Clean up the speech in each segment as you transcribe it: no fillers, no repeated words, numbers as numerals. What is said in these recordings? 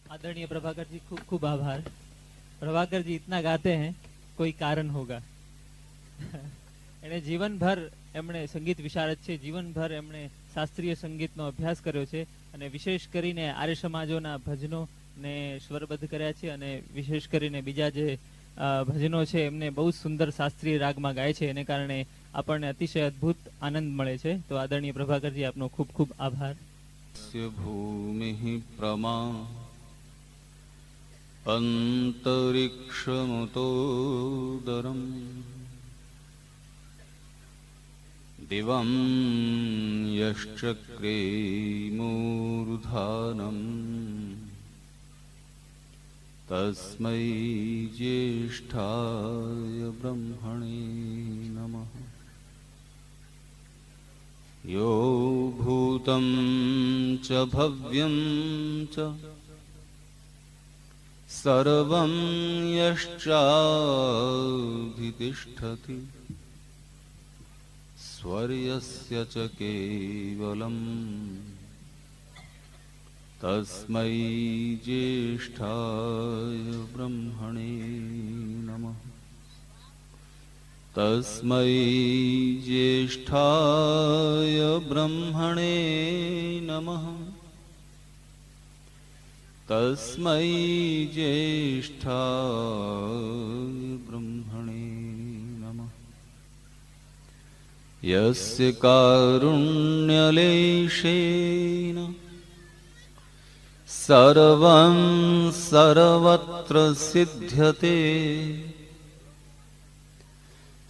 आदरणीय प्रभाकर जी, खूब खूब आभार। प्रभाकर जी इतना गाते हैं, કોઈ કારણ હોગા. એને જીવનભર એમણે સંગીત વિશારદ છે, જીવનભર એમણે શાસ્ત્રીય સંગીતનો અભ્યાસ કર્યો છે અને વિશેષ કરીને આર્ય સમાજોના ભજનો ને સ્વરબદ્ધ કર્યા છે અને વિશેષ કરીને બીજા જે ભજનો છે એમને બહુ સુંદર શાસ્ત્રીય રાગમાં ગાય છે, એને કારણે આપણને અતિશય અદ્ભુત આનંદ મળે છે. તો આદરણીય પ્રભાકરજી, આપનો ખૂબ ખૂબ આભાર. ભૂમિ પ્રમા અંતરિક્ષમતોદરમ દિવં યશ્ચક્રે મૂર્ધાનમ તસ્મૈ જ્યેષ્ઠાય બ્રહ્મણે નમઃ. यो भूतं च भव्यं च सर्वं यश्चाभितिष्ठति स्वर्यस्य च केवलं तस्मै ज्येष्ठाय ब्रह्मणे नमः. तस्मै ज्येष्ठाय ब्रह्मणे नमः. तस्मै ज्येष्ठाय ब्रह्मणे नमः. यस्य कारुण्यलेशेन सर्वं सर्वत्र सिद्ध्यते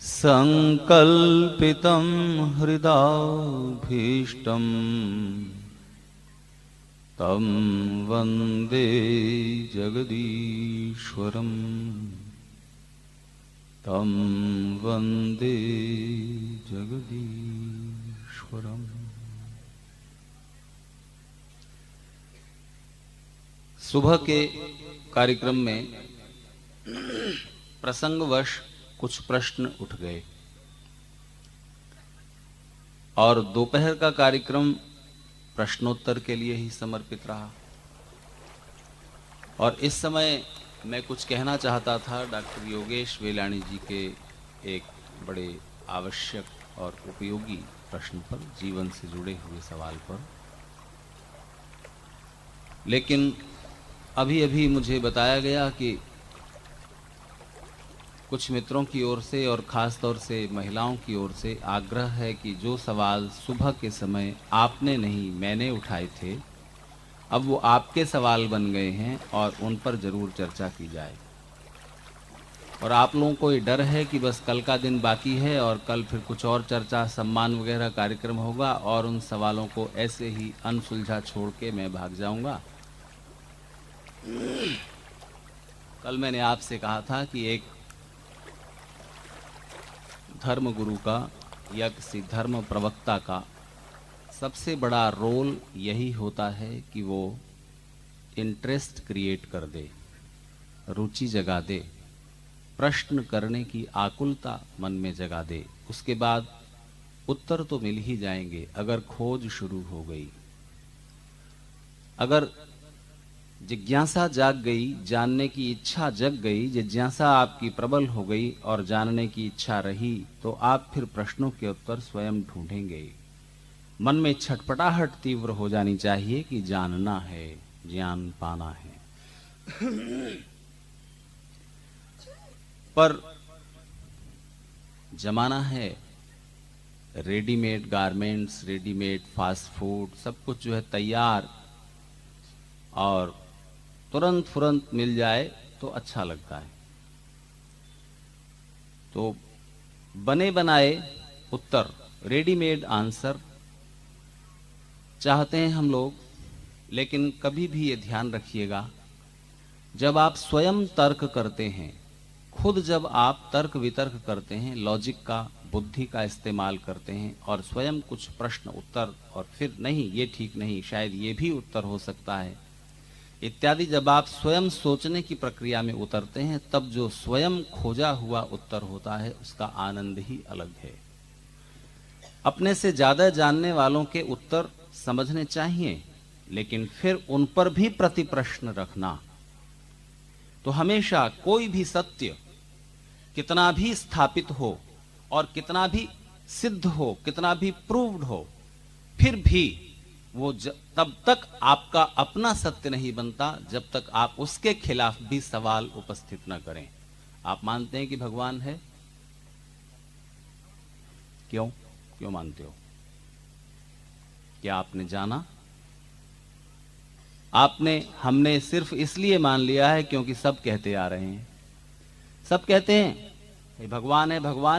संकल्पितं हृदाभीष्टं तं वन्दे जगदीश्वरं. तं वन्दे जगदीश्वरम्. सुबह के कार्यक्रम में प्रसंगवश कुछ प्रश्न उठ गए और दोपहर का कार्यक्रम प्रश्नोत्तर के लिए ही समर्पित रहा. और इस समय मैं कुछ कहना चाहता था डॉक्टर योगेश वेलाणी जी के एक बड़े आवश्यक और उपयोगी प्रश्न पर, जीवन से जुड़े हुए सवाल पर. लेकिन अभी अभी मुझे बताया गया कि कुछ मित्रों की ओर से और ख़ास तौर से महिलाओं की ओर से आग्रह है कि जो सवाल सुबह के समय आपने नहीं मैंने उठाए थे, अब वो आपके सवाल बन गए हैं और उन पर ज़रूर चर्चा की जाए. और आप लोगों को ये डर है कि बस कल का दिन बाकी है और कल फिर कुछ और चर्चा सम्मान वगैरह कार्यक्रम होगा और उन सवालों को ऐसे ही अनसुलझा छोड़ के मैं भाग जाऊंगा. कल मैंने आपसे कहा था कि एक धर्म गुरु का या किसी धर्म प्रवक्ता का सबसे बड़ा रोल यही होता है कि वो इंटरेस्ट क्रिएट कर दे, रुचि जगा दे, प्रश्न करने की आकुलता मन में जगा दे. उसके बाद उत्तर तो मिल ही जाएंगे अगर खोज शुरू हो गई, अगर जिज्ञासा जाग गई, जानने की इच्छा जग गई, जिज्ञासा आपकी प्रबल हो गई और जानने की इच्छा रही, तो आप फिर प्रश्नों के उत्तर स्वयं ढूंढेंगे. मन में छटपटाहट तीव्र हो जानी चाहिए कि जानना है, ज्ञान पाना है. पर जमाना है readymade garments, readymade fast food, सब कुछ जो है तैयार और तुरंत फुरंत मिल जाए तो अच्छा लगता है. तो बने बनाए उत्तर, रेडीमेड आंसर चाहते हैं हम लोग. लेकिन कभी भी ये ध्यान रखिएगा, जब आप स्वयं तर्क करते हैं, खुद जब आप तर्क वितर्क करते हैं, लॉजिक का, बुद्धि का इस्तेमाल करते हैं और स्वयं कुछ प्रश्न उत्तर और फिर नहीं ये ठीक नहीं, शायद ये भी उत्तर हो सकता है इत्यादि, जब आप स्वयं सोचने की प्रक्रिया में उतरते हैं, तब जो स्वयं खोजा हुआ उत्तर होता है उसका आनंद ही अलग है. अपने से ज्यादा जानने वालों के उत्तर समझने चाहिए, लेकिन फिर उन पर भी प्रति प्रश्न रखना। तो हमेशा कोई भी सत्य कितना भी स्थापित हो और कितना भी सिद्ध हो, कितना भी प्रूव्ड हो, फिर भी वो तब तक आपका अपना सत्य नहीं बनता जब तक आप उसके खिलाफ भी सवाल उपस्थित न करें। आप मानते हैं कि भगवान है? क्यों क्यों मानते हो? क्या आपने जाना? हमने सिर्फ इसलिए मान लिया है क्योंकि सब कहते आ रहे हैं। सब कहते हैं भगवान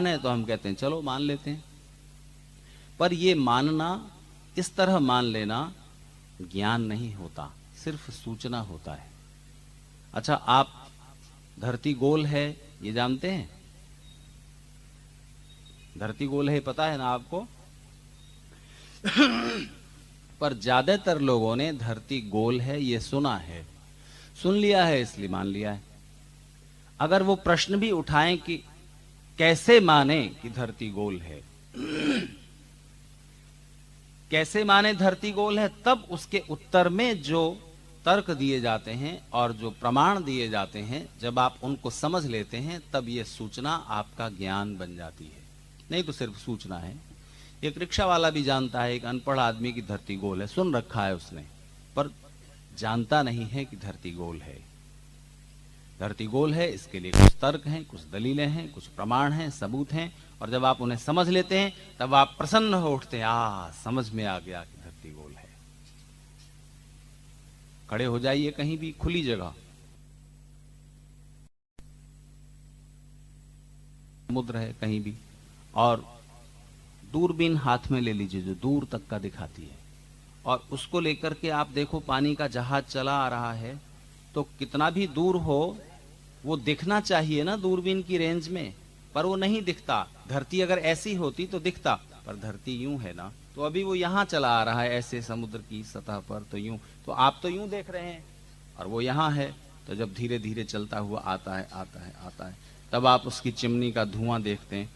है, तो हम कहते हैं चलो मान लेते हैं। पर ये मानना, इस तरह मान लेना ज्ञान नहीं होता, सिर्फ सूचना होता है। अच्छा, आप धरती गोल है ये जानते हैं? धरती गोल है पता है ना आपको? पर ज्यादातर लोगों ने धरती गोल है ये सुना है, सुन लिया है, इसलिए मान लिया है। अगर वो प्रश्न भी उठाएं कि कैसे माने कि धरती गोल है, कैसे माने धरती गोल है, तब उसके उत्तर में जो तर्क दिए जाते हैं और जो प्रमाण दिए जाते हैं, जब आप उनको समझ लेते हैं तब ये सूचना आपका ज्ञान बन जाती है। नहीं तो सिर्फ सूचना है। एक रिक्शा वाला भी जानता है एक अनपढ़ आदमी की धरती गोल है, सुन रखा है उसने, पर जानता नहीं है कि धरती गोल है। धरती गोल है इसके लिए कुछ तर्क हैं, कुछ दलीलें हैं, कुछ प्रमाण हैं, सबूत हैं, और जब आप उन्हें समझ लेते हैं तब आप प्रसन्न हो उठते हैं, समझ में आ गया कि धरती गोल है। खड़े हो जाइए कहीं भी खुली जगह, समुद्र है कहीं भी, और दूरबीन हाथ में ले लीजिए जो दूर तक का दिखाती है, और उसको लेकर के आप देखो पानी का जहाज चला आ रहा है, तो कितना भी दूर हो वो दिखना चाहिए ना दूरबीन की रेंज में, पर वो नहीं दिखता। धरती अगर ऐसी होती तो दिखता, पर धरती यूं है ना, तो अभी वो यहां चला आ रहा है ऐसे समुद्र की सतह पर, तो यूं, तो आप तो यूं देख रहे हैं और वो यहां है। तो जब धीरे धीरे चलता हुआ आता है, तब आप उसकी चिमनी का धुआं देखते हैं,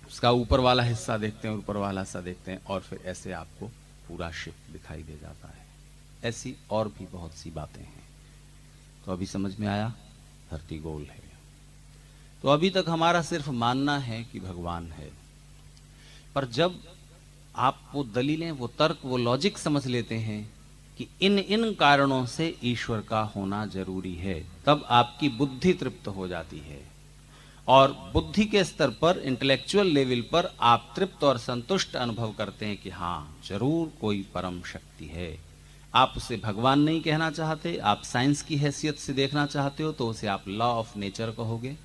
उसका ऊपर वाला हिस्सा देखते हैं, ऊपर वाला हिस्सा देखते हैं, और फिर ऐसे आपको पूरा शिप दिखाई दे जाता है। ऐसी और भी बहुत सी बातें हैं। तो अभी समझ में आया धरती गोल है। तो अभी तक हमारा सिर्फ मानना है कि भगवान है, पर जब आप वो दलीलें, वो तर्क, वो लॉजिक समझ लेते हैं कि इन इन कारणों से ईश्वर का होना जरूरी है, तब आपकी बुद्धि तृप्त हो जाती है, और बुद्धि के स्तर पर, इंटेलेक्चुअल लेवल पर आप तृप्त और संतुष्ट अनुभव करते हैं कि हाँ जरूर कोई परम शक्ति है। आप उसे भगवान नहीं कहना चाहते, आप साइंस की हैसियत से देखना चाहते हो तो उसे आप लॉ ऑफ नेचर कहोगे।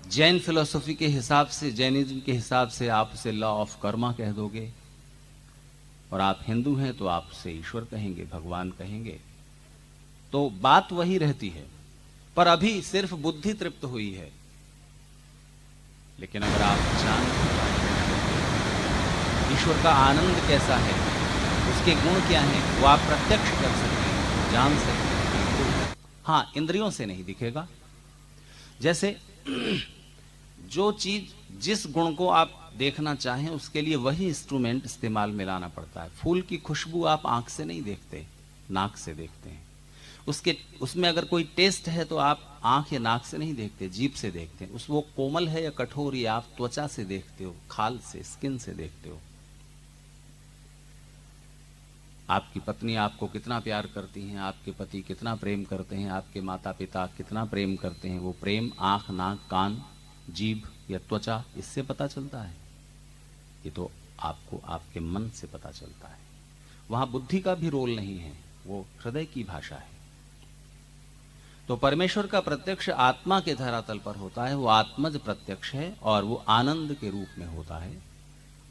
जैन फिलोसफी के हिसाब से, जैनिज्म के हिसाब से आप उसे लॉ ऑफ कर्मा कह दोगे, और आप हिंदू हैं तो आप उसे ईश्वर कहेंगे, भगवान कहेंगे। तो बात वही रहती है, पर अभी सिर्फ बुद्धि तृप्त हुई है। लेकिन अगर आप जान ईश्वर का आनंद कैसा है, उसके गुण क्या हैं, वो आप प्रत्यक्ष कर सकते हैं, जान सकते हैं। हाँ, इंद्रियों से नहीं दिखेगा। जैसे जो चीज, जिस गुण को आप देखना चाहें उसके लिए वही इंस्ट्रूमेंट इस्तेमाल में लाना पड़ता है। फूल की खुशबू आप आंख से नहीं देखते, नाक से देखते हैं। उसमें अगर कोई टेस्ट है तो आप आंख या नाक से नहीं देखते, जीभ से देखते हैं। वो कोमल है या कठोर, ये आप त्वचा से देखते हो, खाल से, स्किन से देखते हो। आपकी पत्नी आपको कितना प्यार करती हैं, आपके पति कितना प्रेम करते हैं, आपके माता पिता कितना प्रेम करते हैं, वो प्रेम आंख, नाक, कान, जीभ या त्वचा, इससे पता चलता है। ये तो आपको आपके मन से पता चलता है। वहां बुद्धि का भी रोल नहीं है, वो हृदय की भाषा है। तो परमेश्वर का प्रत्यक्ष आत्मा के धरातल पर होता है, वो आत्मज प्रत्यक्ष है, और वो आनंद के रूप में होता है।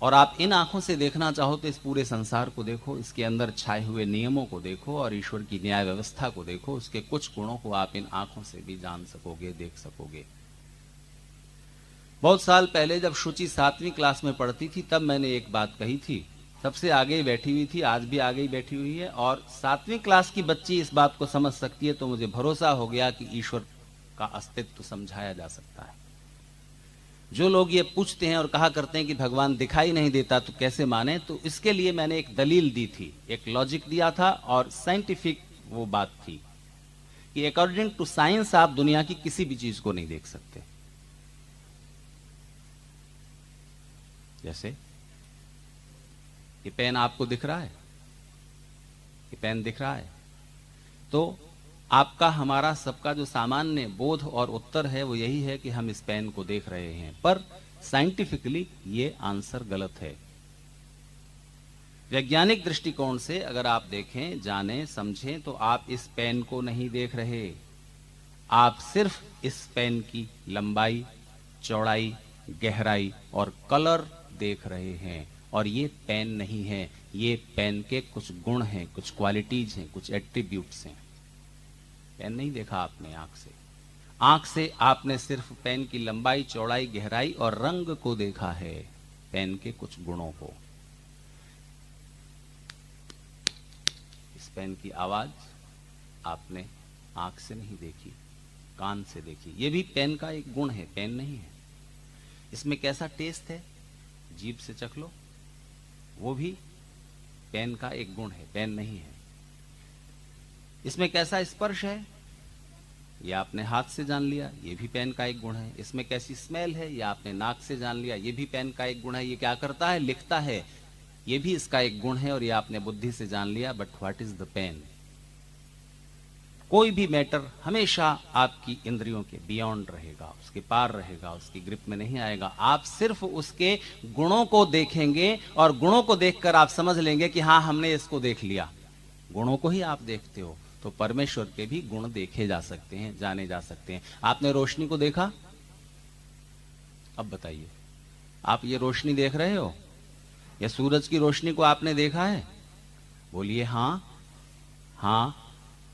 और आप इन आंखों से देखना चाहो तो इस पूरे संसार को देखो, इसके अंदर छाए हुए नियमों को देखो, और ईश्वर की न्याय व्यवस्था को देखो। उसके कुछ गुणों को आप इन आंखों से भी जान सकोगे, देख सकोगे। बहुत साल पहले जब शुचि 7वीं क्लास में पढ़ती थी, तब मैंने एक बात कही थी। सबसे आगे ही बैठी हुई थी, आज भी आगे ही बैठी हुई है, और 7वीं क्लास की बच्ची इस बात को समझ सकती है, तो मुझे भरोसा हो गया कि ईश्वर का अस्तित्व समझाया जा सकता है। जो लोग ये पूछते हैं और कहा करते हैं कि भगवान दिखाई नहीं देता तो कैसे माने, तो इसके लिए मैंने एक दलील दी थी, एक लॉजिक दिया था और साइंटिफिक वो बात थी कि अकॉर्डिंग टू साइंस आप दुनिया की किसी भी चीज को नहीं देख सकते। जैसे ये पेन आपको दिख रहा है, ये पेन दिख रहा है, तो आपका हमारा सबका जो सामान्य बोध और उत्तर है वो यही है कि हम इस पेन को देख रहे हैं, पर साइंटिफिकली ये आंसर गलत है। वैज्ञानिक दृष्टिकोण से अगर आप देखें, जानें, समझें, तो आप इस पेन को नहीं देख रहे, आप सिर्फ इस पेन की लंबाई, चौड़ाई, गहराई और कलर देख रहे हैं, और ये पेन नहीं है, ये पेन के कुछ गुण हैं, कुछ क्वालिटीज हैं, कुछ एट्रीब्यूट्स हैं। पेन नहीं देखा आपने आंख से, आंख से आपने सिर्फ पेन की लंबाई, चौड़ाई, गहराई और रंग को देखा है, पेन के कुछ गुणों को। इस पेन की आवाज आपने आंख से नहीं देखी, कान से देखी, ये भी पेन का एक गुण है, पेन नहीं है। इसमें कैसा टेस्ट है, जीभ से चख लो, वो भी पेन का एक गुण है, पेन नहीं है। इसमें कैसा स्पर्श है, ये आपने हाथ से जान लिया, ये भी पेन का एक गुण है। इसमें कैसी स्मेल है, ये आपने नाक से जान लिया, ये भी पेन का एक गुण है। ये क्या करता है, लिखता है, ये भी इसका एक गुण है और ये आपने बुद्धि से जान लिया। But what is the pain? कोई भी मैटर हमेशा आपकी इंद्रियों के बियॉन्ड रहेगा, उसके पार रहेगा, उसकी ग्रिप में नहीं आएगा। आप सिर्फ उसके गुणों को देखेंगे और गुणों को देखकर आप समझ लेंगे कि हाँ, हमने इसको देख लिया। गुणों को ही आप देखते हो, तो परमेश्वर के भी गुण देखे जा सकते हैं, जाने जा सकते हैं। आपने रोशनी को देखा? अब बताइए, आप ये रोशनी देख रहे हो? या सूरज की रोशनी को आपने देखा है? बोलिए हाँ। हाँ,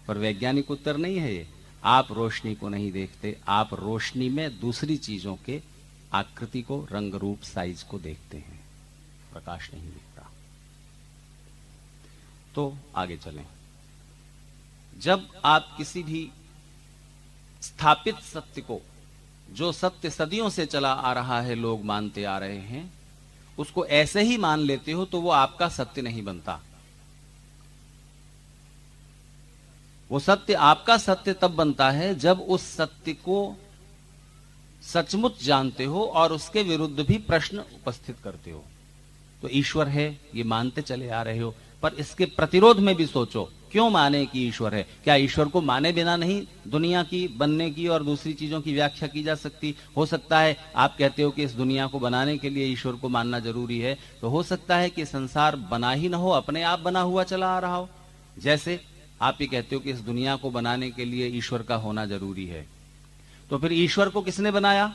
पर वैज्ञानिक उत्तर नहीं है ये। आप रोशनी को नहीं देखते, आप रोशनी में दूसरी चीजों के आकृति को, रंग रूप, साइज को देखते हैं, प्रकाश नहीं दिखता। तो आगे चलें। जब आप किसी भी स्थापित सत्य को, जो सत्य सदियों से चला आ रहा है, लोग मानते आ रहे हैं, उसको ऐसे ही मान लेते हो, तो वो आपका सत्य नहीं बनता। वो सत्य आपका सत्य तब बनता है जब उस सत्य को सचमुच जानते हो और उसके विरुद्ध भी प्रश्न उपस्थित करते हो। तो ईश्वर है, ये मानते चले आ रहे हो, पर इसके प्रतिरोध में भी सोचो, क्यों माने कि ईश्वर है? क्या ईश्वर को माने बिना नहीं दुनिया की बनने की और दूसरी चीजों की व्याख्या की जा सकती? हो सकता है आप कहते हो कि इस दुनिया को बनाने के लिए ईश्वर को मानना जरूरी है, तो हो सकता है कि संसार बना ही ना हो, अपने आप बना हुआ चला आ रहा हो। जैसे आप ही कहते हो कि इस दुनिया को बनाने के लिए ईश्वर का होना जरूरी है, तो फिर ईश्वर को किसने बनाया?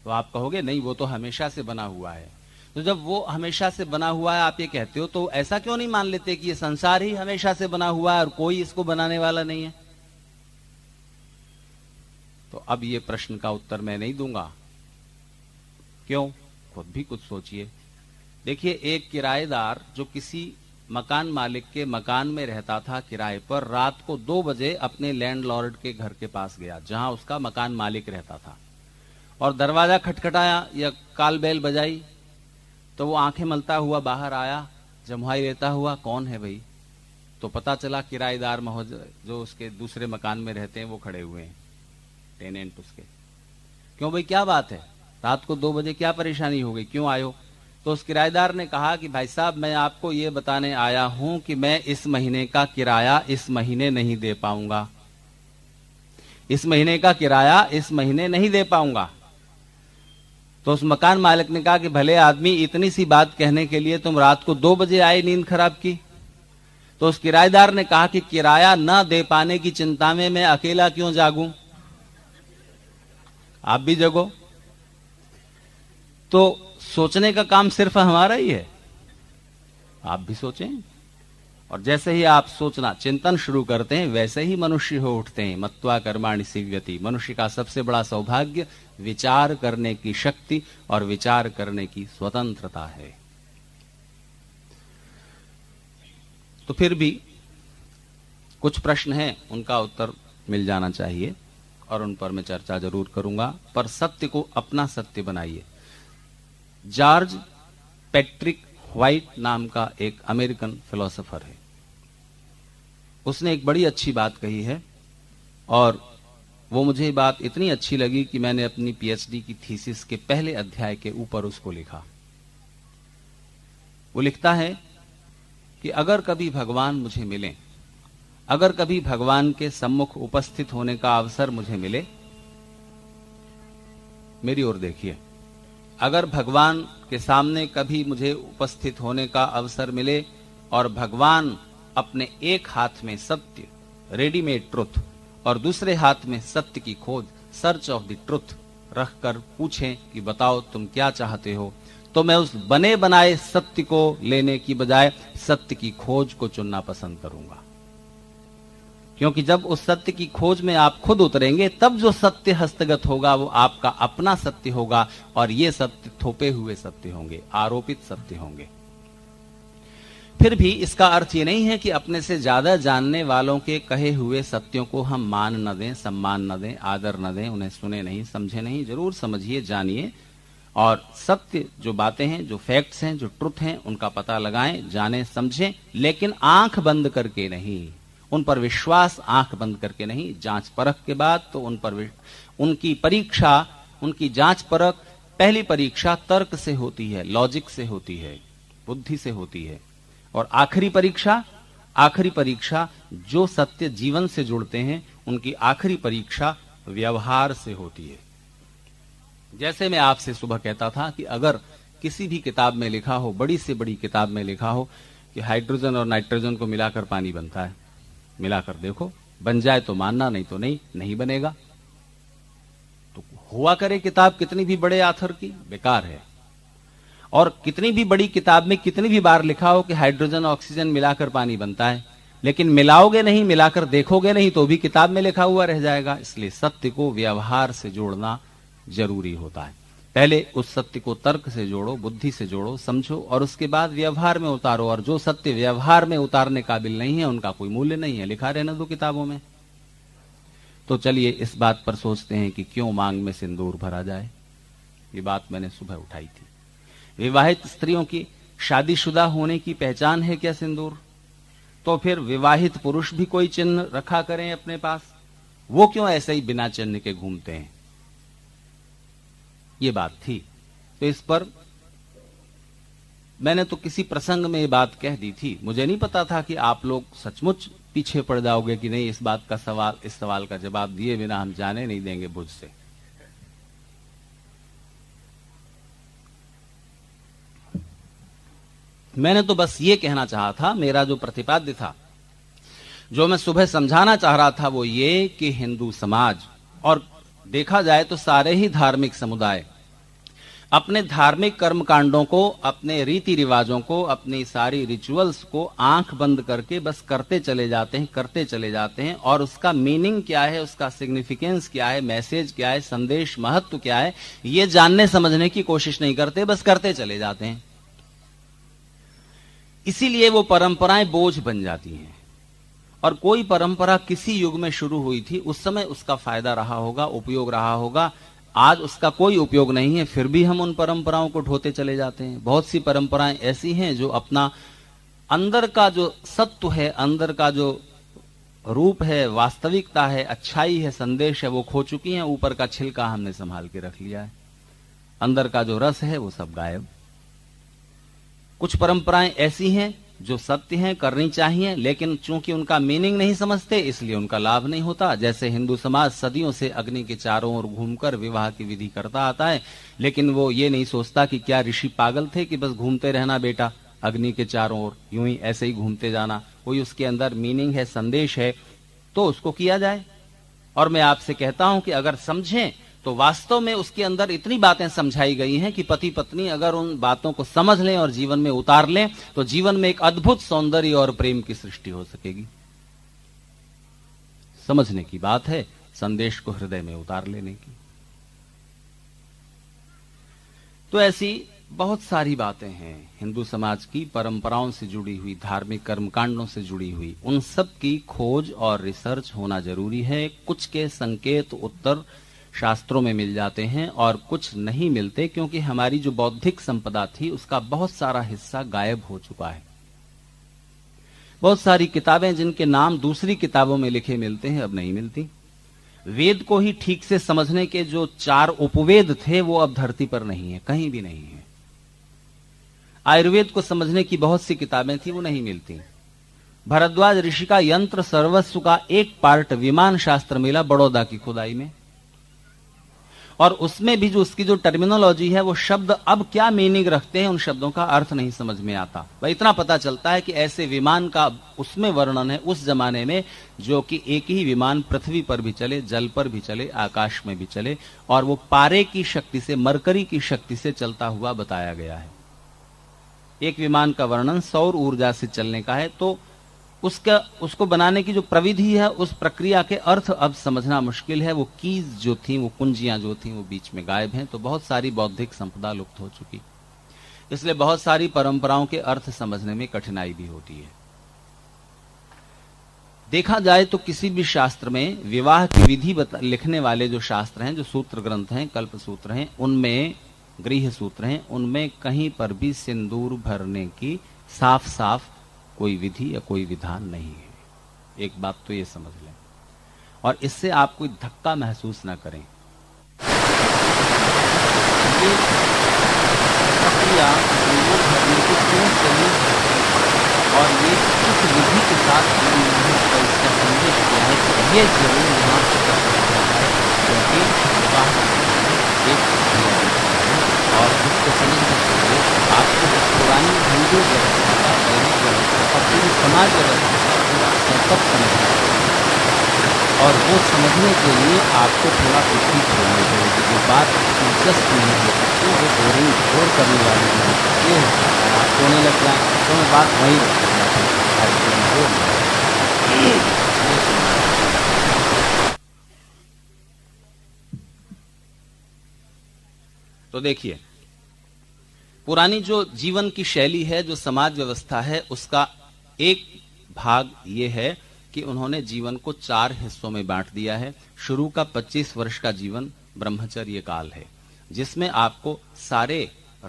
तो आप कहोगे नहीं, वो तो हमेशा से बना हुआ है। तो जब वो हमेशा से बना हुआ है आप ये कहते हो, तो ऐसा क्यों नहीं मान लेते कि ये संसार ही हमेशा से बना हुआ है और कोई इसको बनाने वाला नहीं है? तो अब ये प्रश्न का उत्तर मैं नहीं दूंगा। क्यों? खुद भी कुछ सोचिए। देखिए, एक किराएदार जो किसी मकान मालिक के मकान में रहता था किराए पर, रात को 2 बजे अपने लैंडलॉर्ड के घर के पास गया, जहां उसका मकान मालिक रहता था, और दरवाजा खटखटाया या काल बैल बजाई, तो वो आंखें मलता हुआ बाहर आया, जमुहाई लेता हुआ, कौन है भाई? तो पता चला किराएदार महोदय जो उसके दूसरे मकान में रहते हैं वो खड़े हुए हैं, टेनेंट उसके। क्यों भाई, क्या बात है, रात को 2 बजे क्या परेशानी हो गई, क्यों आयो? तो उस किराएदार ने कहा कि भाई साहब, मैं आपको ये बताने आया हूं कि मैं इस महीने का किराया इस महीने नहीं दे पाऊंगा, इस महीने का किराया इस महीने नहीं दे पाऊंगा। तो उस मकान मालिक ने कहा कि भले आदमी, इतनी सी बात कहने के लिए तुम रात को 2 बजे आए नींद खराब की? तो उस किराएदार ने कहा कि किराया न दे पाने की चिंता में मैं अकेला क्यों जागूं, आप भी जगो। तो सोचने का काम सिर्फ हमारा ही है, आप भी सोचें। और जैसे ही आप सोचना, चिंतन शुरू करते हैं, वैसे ही मनुष्य हो उठते हैं। मत्वा कर्माणि सिद्ध्यति। मनुष्य का सबसे बड़ा सौभाग्य विचार करने की शक्ति और विचार करने की स्वतंत्रता है। तो फिर भी कुछ प्रश्न हैं, उनका उत्तर मिल जाना चाहिए। और उन पर मैं चर्चा जरूर करूंगा, पर सत्य को अपना सत्य बनाइए। जॉर्ज पैट्रिक व्हाइट नाम का एक अमेरिकन फिलोसोफर है, उसने एक बड़ी अच्छी बात कही है, और वो मुझे बात इतनी अच्छी लगी कि मैंने अपनी पीएचडी की थीसिस के पहले अध्याय के ऊपर उसको लिखा। वो लिखता है कि अगर कभी भगवान मुझे मिले, अगर कभी भगवान के सम्मुख उपस्थित होने का अवसर मुझे मिले, मेरी ओर देखिए, अगर भगवान के सामने कभी मुझे उपस्थित होने का अवसर मिले और भगवान अपने एक हाथ में सत्य, रेडीमेड ट्रुथ, और दूसरे हाथ में सत्य की खोज, सर्च ऑफ द ट्रुथ, रखकर पूछें कि बताओ तुम क्या चाहते हो, तो मैं उस बने बनाए सत्य को लेने की बजाय सत्य की खोज को चुनना पसंद करूंगा। क्योंकि जब उस सत्य की खोज में आप खुद उतरेंगे, तब जो सत्य हस्तगत होगा वो आपका अपना सत्य होगा, और ये सत्य थोपे हुए सत्य होंगे, आरोपित सत्य होंगे। फिर भी इसका अर्थ ये नहीं है कि अपने से ज्यादा जानने वालों के कहे हुए सत्यों को हम मान न दें, सम्मान न दें, आदर न दें, उन्हें सुने नहीं, समझे नहीं। जरूर समझिए, जानिए, और सत्य जो बातें हैं, जो फैक्ट्स हैं, जो ट्रुथ हैं, उनका पता लगाएं, जानें, समझें, लेकिन आंख बंद करके नहीं, उन पर विश्वास आंख बंद करके नहीं, जांच परख के बाद तो उन पर उनकी परीक्षा, उनकी जांच परख, पहली परीक्षा तर्क से होती है, लॉजिक से होती है, बुद्धि से होती है, और आखिरी परीक्षा जो सत्य जीवन से जुड़ते हैं, उनकी आखिरी परीक्षा व्यवहार से होती है। जैसे मैं आपसे सुबह कहता था कि अगर किसी भी किताब में लिखा हो, बड़ी से बड़ी किताब में लिखा हो कि हाइड्रोजन और नाइट्रोजन को मिलाकर पानी बनता है, मिलाकर देखो, बन जाए तो मानना, नहीं तो नहीं बनेगा। तो हुआ करे किताब कितनी भी बड़े आथर की, बेकार है। और कितनी भी बड़ी किताब में कितनी भी बार लिखा हो कि हाइड्रोजन ऑक्सीजन मिलाकर पानी बनता है, लेकिन मिलाओगे नहीं, मिलाकर देखोगे नहीं, तो भी किताब में लिखा हुआ रह जाएगा। इसलिए सत्य को व्यवहार से जोड़ना जरूरी होता है। पहले उस सत्य को तर्क से जोड़ो, बुद्धि से जोड़ो, समझो, और उसके बाद व्यवहार में उतारो। और जो सत्य व्यवहार में उतारने काबिल नहीं है, उनका कोई मूल्य नहीं है, लिखा रहने दो किताबों में। तो चलिए इस बात पर सोचते हैं कि क्यों मांग में सिंदूर भरा जाए। ये बात मैंने सुबह उठाई थी। विवाहित स्त्रियों की शादीशुदा होने की पहचान है क्या सिंदूर? तो फिर विवाहित पुरुष भी कोई चिन्ह रखा करें अपने पास, वो क्यों ऐसे ही बिना चिन्ह के घूमते हैं? ये बात थी। तो इस पर मैंने तो किसी प्रसंग में ये बात कह दी थी। मुझे नहीं पता था कि आप लोग सचमुच पीछे पड़ जाओगे कि नहीं, इस बात का सवाल, इस सवाल का जवाब दिए बिना हम जाने नहीं देंगे भुज से। मैंने तो बस ये कहना चाहा था, मेरा जो प्रतिपाद्य था, जो मैं सुबह समझाना चाह रहा था, वो ये कि हिंदू समाज, और देखा जाए तो सारे ही धार्मिक समुदाय, अपने धार्मिक कर्मकांडों को, अपने रीति रिवाजों को, अपनी सारी रिचुअल्स को आंख बंद करके बस करते चले जाते हैं, और उसका मीनिंग क्या है, उसका सिग्निफिकेंस क्या है, मैसेज क्या है, संदेश, महत्व क्या है, ये जानने समझने की कोशिश नहीं करते, बस करते चले जाते हैं। इसीलिए वो परंपराएं बोझ बन जाती हैं। और कोई परंपरा किसी युग में शुरू हुई थी, उस समय उसका फायदा रहा होगा, उपयोग रहा होगा, आज उसका कोई उपयोग नहीं है, फिर भी हम उन परंपराओं को ढोते चले जाते हैं। बहुत सी परंपराएं ऐसी हैं जो अपना अंदर का जो सत्व है, अंदर का जो रूप है, वास्तविकता है, अच्छाई है, संदेश है, वो खो चुकी हैं। ऊपर का छिलका हमने संभाल के रख लिया है, अंदर का जो रस है वो सब गायब। कुछ परंपराएं ऐसी हैं जो सत्य हैं, करनी चाहिए, लेकिन चूंकि उनका मीनिंग नहीं समझते, इसलिए उनका लाभ नहीं होता। जैसे हिंदू समाज सदियों से अग्नि के चारों ओर घूमकर विवाह की विधि करता आता है, लेकिन वो ये नहीं सोचता कि क्या ऋषि पागल थे कि बस घूमते रहना बेटा अग्नि के चारों ओर, यूं ही ऐसे ही घूमते जाना। कोई उसके अंदर मीनिंग है, संदेश है, तो उसको किया जाए। और मैं आपसे कहता हूं कि अगर समझें तो वास्तव में उसके अंदर इतनी बातें समझाई गई हैं कि पति पत्नी अगर उन बातों को समझ लें और जीवन में उतार लें, तो जीवन में एक अद्भुत सौंदर्य और प्रेम की सृष्टि हो सकेगी। समझने की बात है, संदेश को हृदय में उतार लेने की। तो ऐसी बहुत सारी बातें हैं हिंदू समाज की परंपराओं से जुड़ी हुई, धार्मिक कर्मकांडों से जुड़ी हुई, उन सब की खोज और रिसर्च होना जरूरी है। कुछ के संकेत उत्तर शास्त्रों में मिल जाते हैं और कुछ नहीं मिलते, क्योंकि हमारी जो बौद्धिक संपदा थी उसका बहुत सारा हिस्सा गायब हो चुका है। बहुत सारी किताबें जिनके नाम दूसरी किताबों में लिखे मिलते हैं, अब नहीं मिलती। वेद को ही ठीक से समझने के जो 4 उपवेद थे वो अब धरती पर नहीं है, कहीं भी नहीं है। आयुर्वेद को समझने की बहुत सी किताबें थी, वो नहीं मिलती। भरद्वाज ऋषि का यंत्र सर्वस्व का एक पार्ट विमान शास्त्र मिला बड़ौदा की खुदाई में, और उसमें भी जो उसकी जो टर्मिनोलॉजी है, वो शब्द अब क्या मीनिंग रखते हैं, उन शब्दों का अर्थ नहीं समझ में आता। भाई इतना पता चलता है कि ऐसे विमान का उसमें वर्णन है उस जमाने में, जो कि एक ही विमान पृथ्वी पर भी चले, जल पर भी चले, आकाश में भी चले, और वो पारे की शक्ति से, मरकरी की शक्ति से चलता हुआ बताया गया है। एक विमान का वर्णन सौर ऊर्जा से चलने का है, तो उसको बनाने की जो प्रविधि है, उस प्रक्रिया के अर्थ अब समझना मुश्किल है। वो कीज जो थी, वो कुंजियां जो थी, वो बीच में गायब हैं। तो बहुत सारी बौद्धिक संपदा लुप्त हो चुकी, इसलिए बहुत सारी परंपराओं के अर्थ समझने में कठिनाई भी होती है। देखा जाए तो किसी भी शास्त्र में विवाह की विधि लिखने वाले जो शास्त्र हैं, जो सूत्र ग्रंथ हैं, कल्प सूत्र हैं, उनमें, गृह सूत्र हैं, उनमें कहीं पर भी सिंदूर भरने की साफ साफ कोई विधि या कोई विधान नहीं है। एक बात तो ये समझ लें, और इससे आप कोई धक्का महसूस ना करें। ये प्रक्रिया सिंदूर भरने की क्यों चली और ये किस विधि के साथ इसका संदेश किया है, ये जरूर यहाँ क्योंकि विवाह एक और उसको समझने के लिए आपको पुरानी हिंदू व्यवस्था का, वैदिक व्यवस्था का, पूरी समाज व्यवस्था का पूरा सेटअप समझना है। और वो समझने के लिए आपको थोड़ा बुद्धि खोलनी पड़ेगी। जो बात दिलचस्प नहीं हो सकती, वो बोरिंग बोर करने वाली नहीं हो सकती है। आप सोने लग जाए तो मैं बात वहीं तो देखिए, पुरानी जो जीवन की शैली है, जो समाज व्यवस्था है, उसका एक भाग ये है कि उन्होंने जीवन को 4 हिस्सों में बांट दिया है। शुरू का 25 वर्ष का जीवन ब्रह्मचर्य काल है, जिसमें आपको सारे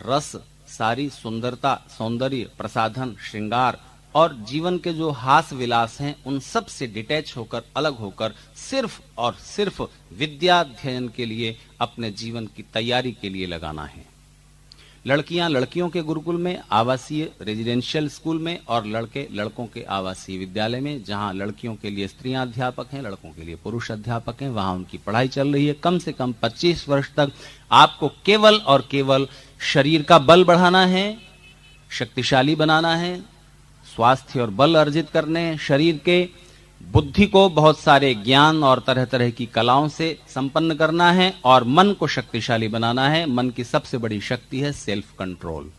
रस, सारी सुंदरता, सौंदर्य, प्रसाधन, श्रृंगार और जीवन के जो हास विलास हैं, उन सब से डिटैच होकर, अलग होकर, सिर्फ और सिर्फ विद्याध्ययन के लिए, अपने जीवन की तैयारी के लिए लगाना है। लड़कियां लड़कियों के गुरुकुल में, आवासीय रेजिडेंशियल स्कूल में, और लड़के लड़कों के आवासीय विद्यालय में। जहां लड़कियों के लिए स्त्रियां अध्यापक हैं, लड़कों के लिए पुरुष अध्यापक हैं, वहां उनकी पढ़ाई चल रही है। कम से कम 25 वर्ष तक आपको केवल और केवल शरीर का बल बढ़ाना है, शक्तिशाली बनाना है, स्वास्थ्य और बल अर्जित करने हैं शरीर के, बुद्धि को बहुत सारे ज्ञान और तरह तरह की कलाओं से संपन्न करना है, और मन को शक्तिशाली बनाना है। मन की सबसे बड़ी शक्ति है सेल्फ कंट्रोल,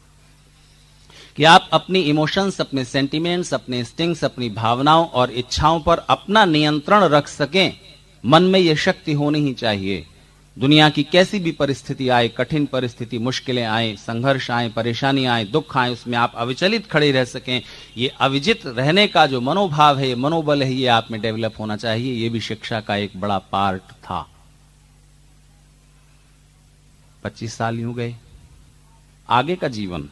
कि आप अपनी इमोशंस, अपने सेंटिमेंट्स, अपने इंस्टिंक्ट्स, अपनी भावनाओं और इच्छाओं पर अपना नियंत्रण रख सकें। मन में यह शक्ति होनी ही चाहिए। दुनिया की कैसी भी परिस्थिति आए, कठिन परिस्थिति, मुश्किलें आए, संघर्ष आए, परेशानी आए, दुख आए, उसमें आप अविचलित खड़े रह सकें। ये अविजित रहने का जो मनोभाव है, ये मनोबल है, ये आप में डेवलप होना चाहिए। ये भी शिक्षा का एक बड़ा पार्ट था। 25 साल यूं गए। आगे का जीवन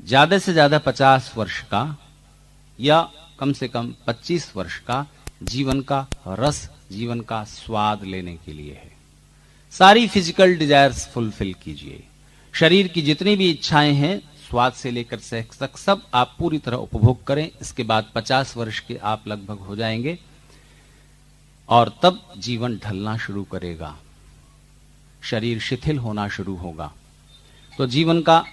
ज्यादा से ज्यादा 50 वर्ष का या कम से कम 25 वर्ष का जीवन का रस, जीवन का स्वाद लेने के लिए है। सारी फिजिकल डिजायर्स फुलफिल कीजिए। शरीर की जितनी भी इच्छाएं हैं, स्वाद से लेकर सेक्स तक, सब आप पूरी तरह उपभोग करें। इसके बाद 50 वर्ष के आप लगभग हो जाएंगे, और तब जीवन ढलना शुरू करेगा, शरीर शिथिल होना शुरू होगा। तो जीवन का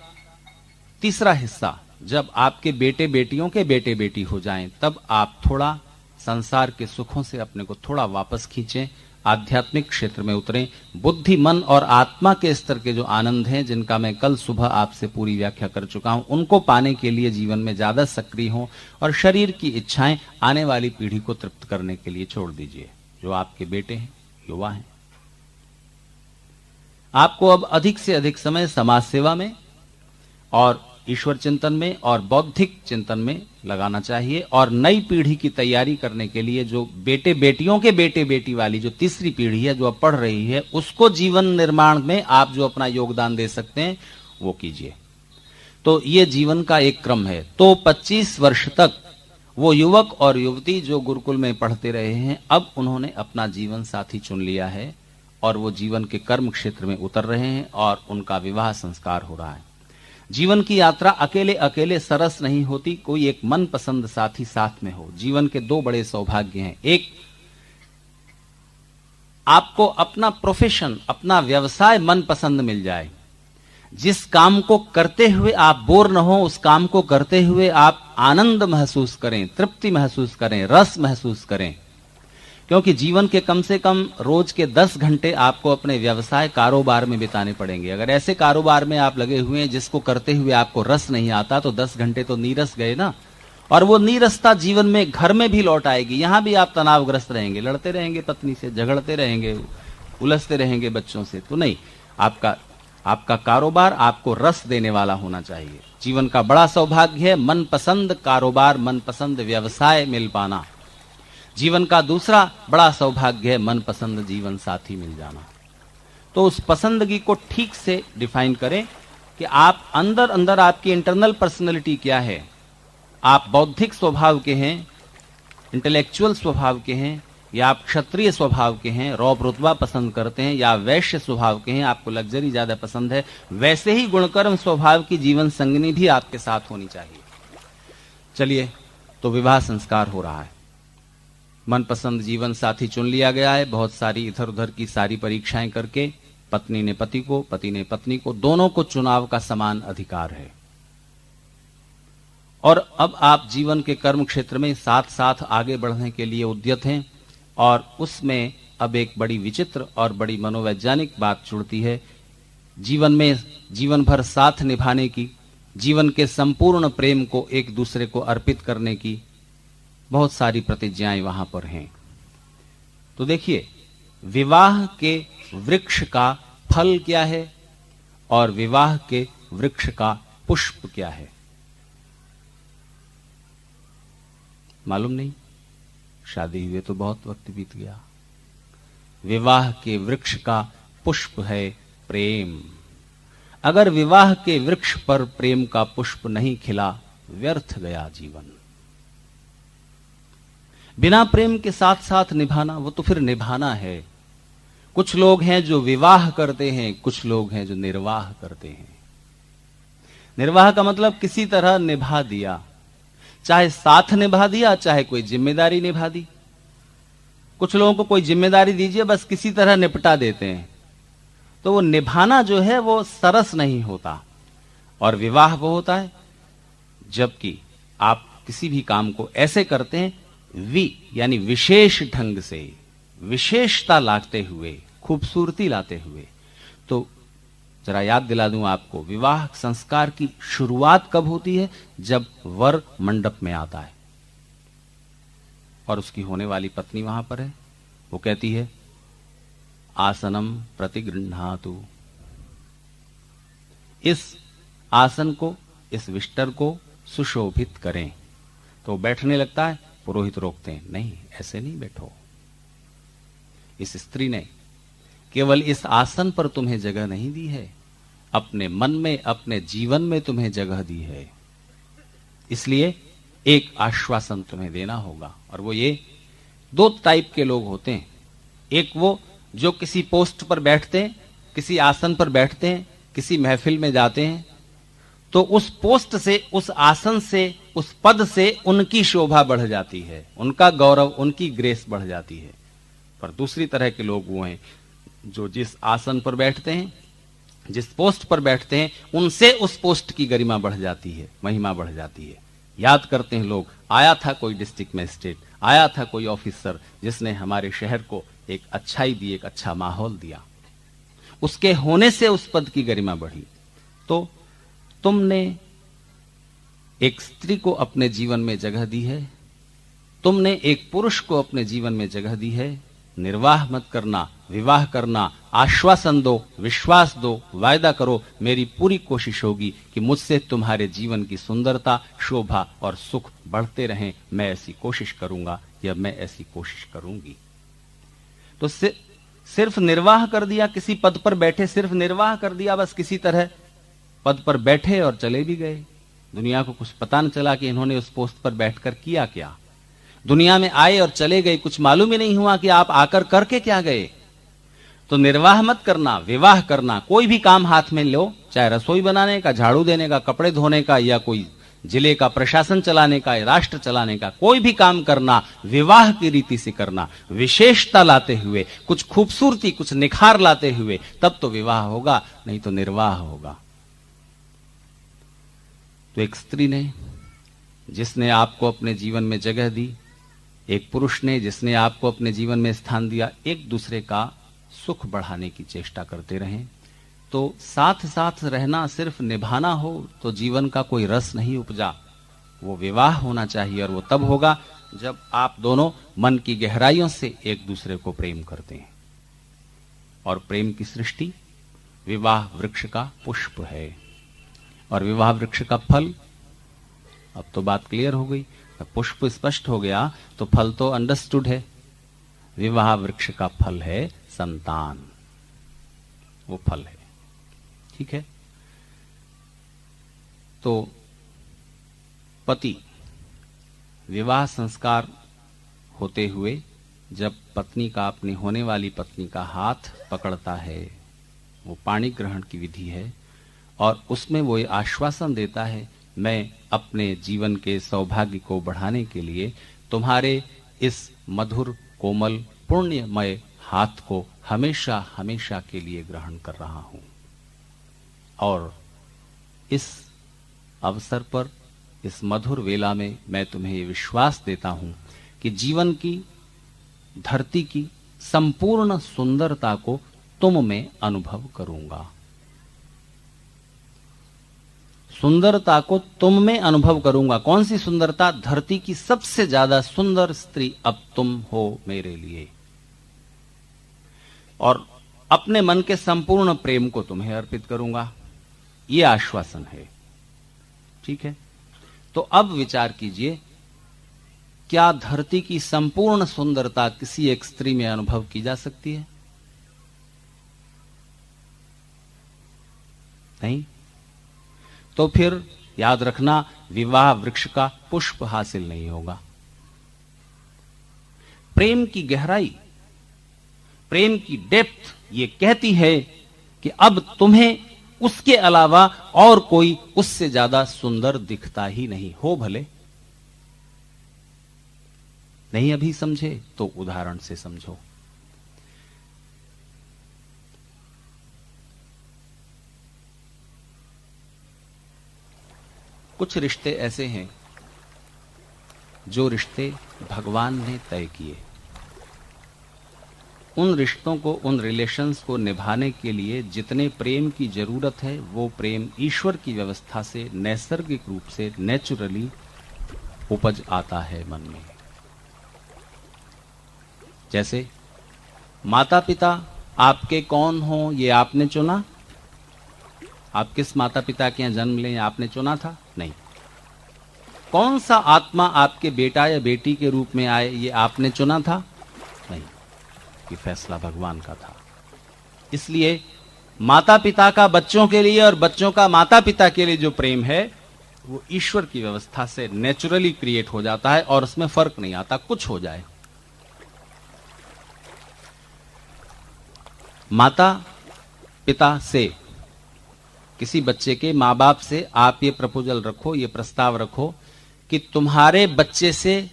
तीसरा हिस्सा, जब आपके बेटे बेटियों के बेटे बेटी हो जाएं, तब आप थोड़ा संसार के सुखों से अपने को थोड़ा वापस खींचें, आध्यात्मिक क्षेत्र में उतरें। बुद्धि, मन और आत्मा के स्तर के जो आनंद हैं, जिनका मैं कल सुबह आपसे पूरी व्याख्या कर चुका हूं, उनको पाने के लिए जीवन में ज्यादा सक्रिय हों, और शरीर की इच्छाएं आने वाली पीढ़ी को तृप्त करने के लिए छोड़ दीजिए। जो आपके बेटे हैं, युवा हैं, आपको अब अधिक से अधिक समय समाज सेवा में, और ईश्वर चिंतन में और बौद्धिक चिंतन में लगाना चाहिए। और नई पीढ़ी की तैयारी करने के लिए जो बेटे बेटियों के बेटे बेटी वाली जो तीसरी पीढ़ी है जो अब पढ़ रही है, उसको जीवन निर्माण में आप जो अपना योगदान दे सकते हैं वो कीजिए। तो ये जीवन का एक क्रम है। तो 25 वर्ष तक वो युवक और युवती जो गुरुकुल में पढ़ते रहे हैं, अब उन्होंने अपना जीवन साथी चुन लिया है और वो जीवन के कर्म क्षेत्र में उतर रहे हैं और उनका विवाह संस्कार हो रहा है। जीवन की यात्रा अकेले अकेले सरस नहीं होती, कोई एक मनपसंद साथी साथ में हो। जीवन के दो बड़े सौभाग्य हैं। एक, आपको अपना प्रोफेशन, अपना व्यवसाय मनपसंद मिल जाए, जिस काम को करते हुए आप बोर न हो, उस काम को करते हुए आप आनंद महसूस करें, तृप्ति महसूस करें, रस महसूस करें। क्योंकि जीवन के कम से कम रोज के 10 घंटे आपको अपने व्यवसाय कारोबार में बिताने पड़ेंगे। अगर ऐसे कारोबार में आप लगे हुए हैं जिसको करते हुए आपको रस नहीं आता, तो 10 घंटे तो नीरस गए ना। और वो नीरसता जीवन में, घर में भी लौट आएगी। यहां भी आप तनावग्रस्त रहेंगे, लड़ते रहेंगे पत्नी से, झगड़ते रहेंगे, उलझते रहेंगे बच्चों से। तो नहीं, आपका कारोबार आपको रस देने वाला होना चाहिए। जीवन का बड़ा सौभाग्य है मनपसंद कारोबार, मनपसंद व्यवसाय मिल पाना। जीवन का दूसरा बड़ा सौभाग्य है मनपसंद जीवन साथी मिल जाना। तो उस पसंदगी को ठीक से डिफाइन करें कि आप अंदर अंदर आपकी इंटरनल पर्सनैलिटी क्या है। आप बौद्धिक स्वभाव के हैं, इंटेलेक्चुअल स्वभाव के हैं, या आप क्षत्रिय स्वभाव के हैं, रौब रुतबा पसंद करते हैं, या वैश्य स्वभाव के हैं, आपको लग्जरी ज्यादा पसंद है। वैसे ही गुणकर्म स्वभाव की जीवन संगनी भी आपके साथ होनी चाहिए। चलिए, तो विवाह संस्कार हो रहा है, मनपसंद जीवन साथी चुन लिया गया है। बहुत सारी इधर उधर की सारी परीक्षाएं करके पत्नी ने पति को, पति ने पत्नी को, दोनों को चुनाव का समान अधिकार है। और अब आप जीवन के कर्म क्षेत्र में साथ साथ आगे बढ़ने के लिए उद्यत हैं। और उसमें अब एक बड़ी विचित्र और बड़ी मनोवैज्ञानिक बात जुड़ती है। जीवन में जीवन भर साथ निभाने की, जीवन के संपूर्ण प्रेम को एक दूसरे को अर्पित करने की बहुत सारी प्रतिज्ञाएं वहां पर हैं। तो देखिए, विवाह के वृक्ष का फल क्या है और विवाह के वृक्ष का पुष्प क्या है, मालूम नहीं। शादी हुए तो बहुत वक्त बीत गया। विवाह के वृक्ष का पुष्प है प्रेम। अगर विवाह के वृक्ष पर प्रेम का पुष्प नहीं खिला, व्यर्थ गया जीवन। बिना प्रेम के साथ साथ निभाना, वो तो फिर निभाना है। कुछ लोग हैं जो विवाह करते हैं, कुछ लोग हैं जो निर्वाह करते हैं। निर्वाह का मतलब किसी तरह निभा दिया, चाहे साथ निभा दिया, चाहे कोई जिम्मेदारी निभा दी। कुछ लोगों को कोई जिम्मेदारी दीजिए, बस किसी तरह निपटा देते हैं, तो वो निभाना जो है वो सरस नहीं होता। और विवाह वो होता है जबकि आप किसी भी काम को ऐसे करते हैं, यानी विशेष ढंग से, विशेषता लाते हुए, खूबसूरती लाते हुए। तो जरा याद दिला दूं आपको, विवाह संस्कार की शुरुआत कब होती है? जब वर मंडप में आता है और उसकी होने वाली पत्नी वहां पर है। वो कहती है, आसनम प्रतिगृह्णातु। इस आसन को, इस विष्टर को सुशोभित करें। तो बैठने लगता है, पुरोहित रोकते हैं, नहीं ऐसे नहीं बैठो। इस स्त्री ने केवल इस आसन पर तुम्हें जगह नहीं दी है, अपने मन में, अपने जीवन में तुम्हें जगह दी है। इसलिए एक आश्वासन तुम्हें देना होगा। और वो ये, दो टाइप के लोग होते हैं। एक वो जो किसी पोस्ट पर बैठते हैं, किसी आसन पर बैठते हैं, किसी महफिल में जाते हैं, तो उस पोस्ट से, उस आसन से, उस पद से उनकी शोभा बढ़ जाती है, उनका गौरव, उनकी ग्रेस बढ़ जाती है। पर दूसरी तरह के लोग वो हैं जो जिस आसन पर बैठते हैं, जिस पोस्ट पर बैठते हैं, उनसे उस पोस्ट की गरिमा बढ़ जाती है, महिमा बढ़ जाती है। याद करते हैं लोग, आया था कोई डिस्ट्रिक्ट मैजिस्ट्रेट, आया था कोई ऑफिसर जिसने हमारे शहर को एक अच्छाई दी, एक अच्छा माहौल दिया। उसके होने से उस पद की गरिमा बढ़ी। तो तुमने एक स्त्री को अपने जीवन में जगह दी है, तुमने एक पुरुष को अपने जीवन में जगह दी है, निर्वाह मत करना, विवाह करना, आश्वासन दो, विश्वास दो, वायदा करो, मेरी पूरी कोशिश होगी कि मुझसे तुम्हारे जीवन की सुंदरता, शोभा और सुख बढ़ते रहें। मैं ऐसी कोशिश करूंगा या मैं ऐसी कोशिश करूंगी। तो सिर्फ निर्वाह कर दिया, किसी पद पर बैठे सिर्फ निर्वाह कर दिया, बस किसी तरह पद पर बैठे और चले भी गए। दुनिया को कुछ पता न चला कि इन्होंने उस पोस्ट पर बैठकर किया क्या। दुनिया में आए और चले गए, कुछ मालूम ही नहीं हुआ कि आप आकर करके क्या गए। तो निर्वाह मत करना, विवाह करना। कोई भी काम हाथ में लो, चाहे रसोई बनाने का, झाड़ू देने का, कपड़े धोने का, या कोई जिले का प्रशासन चलाने का, राष्ट्र चलाने का, कोई भी काम करना विवाह की रीति से करना, विशेषता लाते हुए, कुछ खूबसूरती, कुछ निखार लाते हुए, तब तो विवाह होगा, नहीं तो निर्वाह होगा। तो एक स्त्री ने जिसने आपको अपने जीवन में जगह दी, एक पुरुष ने जिसने आपको अपने जीवन में स्थान दिया, एक दूसरे का सुख बढ़ाने की चेष्टा करते रहें। तो साथ साथ रहना सिर्फ निभाना हो तो जीवन का कोई रस नहीं उपजा। वो विवाह होना चाहिए, और वो तब होगा जब आप दोनों मन की गहराइयों से एक दूसरे को प्रेम करते हैं। और प्रेम की सृष्टि विवाह वृक्ष का पुष्प है, और विवाह वृक्ष का फल, अब तो बात क्लियर हो गई, पुष्प स्पष्ट हो गया तो फल तो अंडरस्टूड है। विवाह वृक्ष का फल है संतान, वो फल है। ठीक है। तो पति विवाह संस्कार होते हुए जब पत्नी का, अपनी होने वाली पत्नी का हाथ पकड़ता है, वो पाणी ग्रहण की विधि है, और उसमें वो आश्वासन देता है, मैं अपने जीवन के सौभाग्य को बढ़ाने के लिए तुम्हारे इस मधुर, कोमल, पुण्यमय हाथ को हमेशा हमेशा के लिए ग्रहण कर रहा हूं। और इस अवसर पर, इस मधुर वेला में मैं तुम्हें ये विश्वास देता हूं कि जीवन की, धरती की संपूर्ण सुंदरता को तुम में अनुभव करूंगा। सुंदरता को तुम में अनुभव करूंगा। कौन सी सुंदरता? धरती की सबसे ज्यादा सुंदर स्त्री अब तुम हो मेरे लिए, और अपने मन के संपूर्ण प्रेम को तुम्हें अर्पित करूंगा। ये आश्वासन है। ठीक है। तो अब विचार कीजिए, क्या धरती की संपूर्ण सुंदरता किसी एक स्त्री में अनुभव की जा सकती है? नहीं। तो फिर याद रखना, विवाह वृक्ष का पुष्प हासिल नहीं होगा। प्रेम की गहराई, प्रेम की डेप्थ ये कहती है कि अब तुम्हें उसके अलावा और कोई उससे ज्यादा सुंदर दिखता ही नहीं। हो भले नहीं अभी समझे तो उदाहरण से समझो। कुछ रिश्ते ऐसे हैं जो रिश्ते भगवान ने तय किए। उन रिश्तों को, उन रिलेशंस को निभाने के लिए जितने प्रेम की जरूरत है, वो प्रेम ईश्वर की व्यवस्था से नैसर्गिक रूप से, नेचुरली उपज आता है मन में। जैसे माता पिता आपके कौन हो ये आपने चुना? आप किस माता पिता के यहां जन्म लें आपने चुना था? नहीं। कौन सा आत्मा आपके बेटा या बेटी के रूप में आए ये आपने चुना था? नहीं। ये फैसला भगवान का था। इसलिए माता पिता का बच्चों के लिए और बच्चों का माता पिता के लिए जो प्रेम है वो ईश्वर की व्यवस्था से नेचुरली क्रिएट हो जाता है, और उसमें फर्क नहीं आता कुछ हो जाए। माता पिता से, किसी बच्चे के मां बाप से आप ये प्रपोजल रखो, ये प्रस्ताव रखो कि तुम्हारे बच्चे से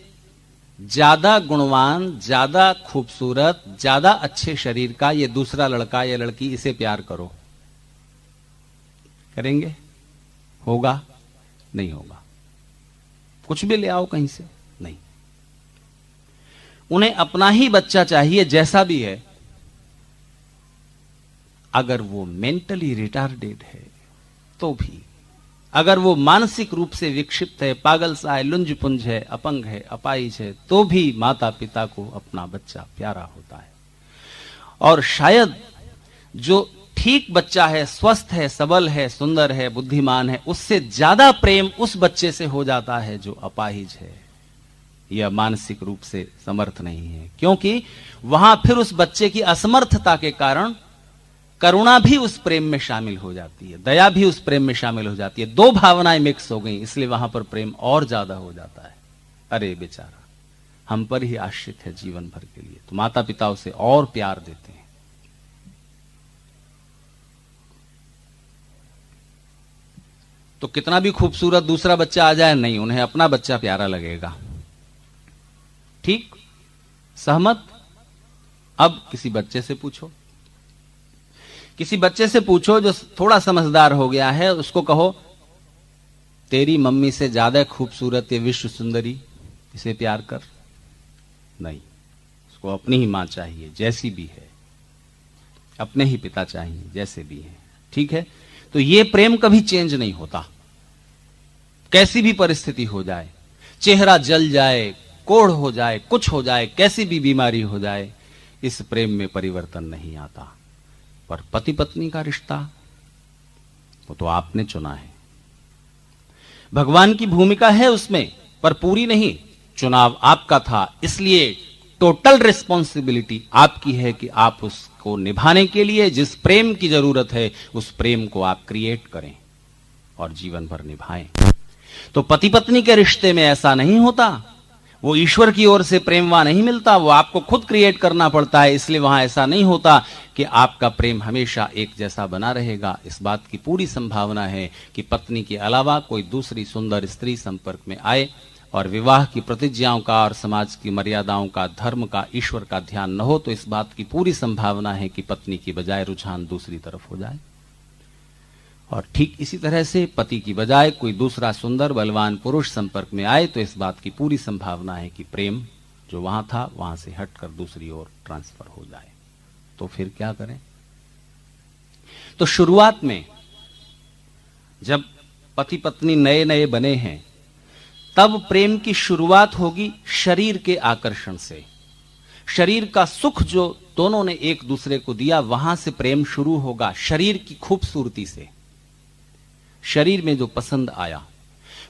ज्यादा गुणवान, ज्यादा खूबसूरत, ज्यादा अच्छे शरीर का ये दूसरा लड़का या लड़की, इसे प्यार करो। करेंगे? होगा? नहीं होगा। कुछ भी ले आओ कहीं से, नहीं। उन्हें अपना ही बच्चा चाहिए जैसा भी है। अगर वो मेंटली रिटार्डेड है तो भी, अगर वो मानसिक रूप से विक्षिप्त है, पागल सा है, लुंज पुंज है, अपंग है, अपाहिज है, तो भी माता पिता को अपना बच्चा प्यारा होता है। और शायद जो ठीक बच्चा है, स्वस्थ है, सबल है, सुंदर है, बुद्धिमान है, उससे ज्यादा प्रेम उस बच्चे से हो जाता है जो अपाहिज है या मानसिक रूप से समर्थ नहीं है, क्योंकि वहां फिर उस बच्चे की असमर्थता के कारण करुणा भी उस प्रेम में शामिल हो जाती है, दया भी उस प्रेम में शामिल हो जाती है। दो भावनाएं मिक्स हो गई, इसलिए वहां पर प्रेम और ज्यादा हो जाता है। अरे बेचारा हम पर ही आश्रित है जीवन भर के लिए, तो माता पिता उसे और प्यार देते हैं। तो कितना भी खूबसूरत दूसरा बच्चा आ जाए, नहीं, उन्हें अपना बच्चा प्यारा लगेगा। ठीक, सहमत? अब किसी बच्चे से पूछो, किसी बच्चे से पूछो जो थोड़ा समझदार हो गया है, उसको कहो तेरी मम्मी से ज्यादा खूबसूरत ये विश्व सुंदरी, इसे प्यार कर। नहीं, उसको अपनी ही मां चाहिए जैसी भी है, अपने ही पिता चाहिए जैसे भी है। ठीक है, तो ये प्रेम कभी चेंज नहीं होता, कैसी भी परिस्थिति हो जाए, चेहरा जल जाए, कोढ़ हो जाए, कुछ हो जाए, कैसी भी बीमारी हो जाए, इस प्रेम में परिवर्तन नहीं आता। पर पति पत्नी का रिश्ता वो तो आपने चुना है, भगवान की भूमिका है उसमें, पर पूरी नहीं, चुनाव आपका था, इसलिए टोटल रिस्पॉन्सिबिलिटी आपकी है कि आप उसको निभाने के लिए जिस प्रेम की जरूरत है उस प्रेम को आप क्रिएट करें और जीवन भर निभाएं। तो पति पत्नी के रिश्ते में ऐसा नहीं होता, वो ईश्वर की ओर से प्रेम वहां नहीं मिलता, वो आपको खुद क्रिएट करना पड़ता है। इसलिए वहां ऐसा नहीं होता कि आपका प्रेम हमेशा एक जैसा बना रहेगा। इस बात की पूरी संभावना है कि पत्नी के अलावा कोई दूसरी सुंदर स्त्री संपर्क में आए और विवाह की प्रतिज्ञाओं का और समाज की मर्यादाओं का, धर्म का, ईश्वर का ध्यान न हो, तो इस बात की पूरी संभावना है कि पत्नी की बजाय रुझान दूसरी तरफ हो जाए। और ठीक इसी तरह से पति की बजाय कोई दूसरा सुंदर बलवान पुरुष संपर्क में आए तो इस बात की पूरी संभावना है कि प्रेम जो वहां था वहां से हटकर दूसरी ओर ट्रांसफर हो जाए। तो फिर क्या करें? तो शुरुआत में जब पति पत्नी नए नए बने हैं तब प्रेम की शुरुआत होगी शरीर के आकर्षण से। शरीर का सुख जो दोनों ने एक दूसरे को दिया, वहां से प्रेम शुरू होगा, शरीर की खूबसूरती से, शरीर में जो पसंद आया।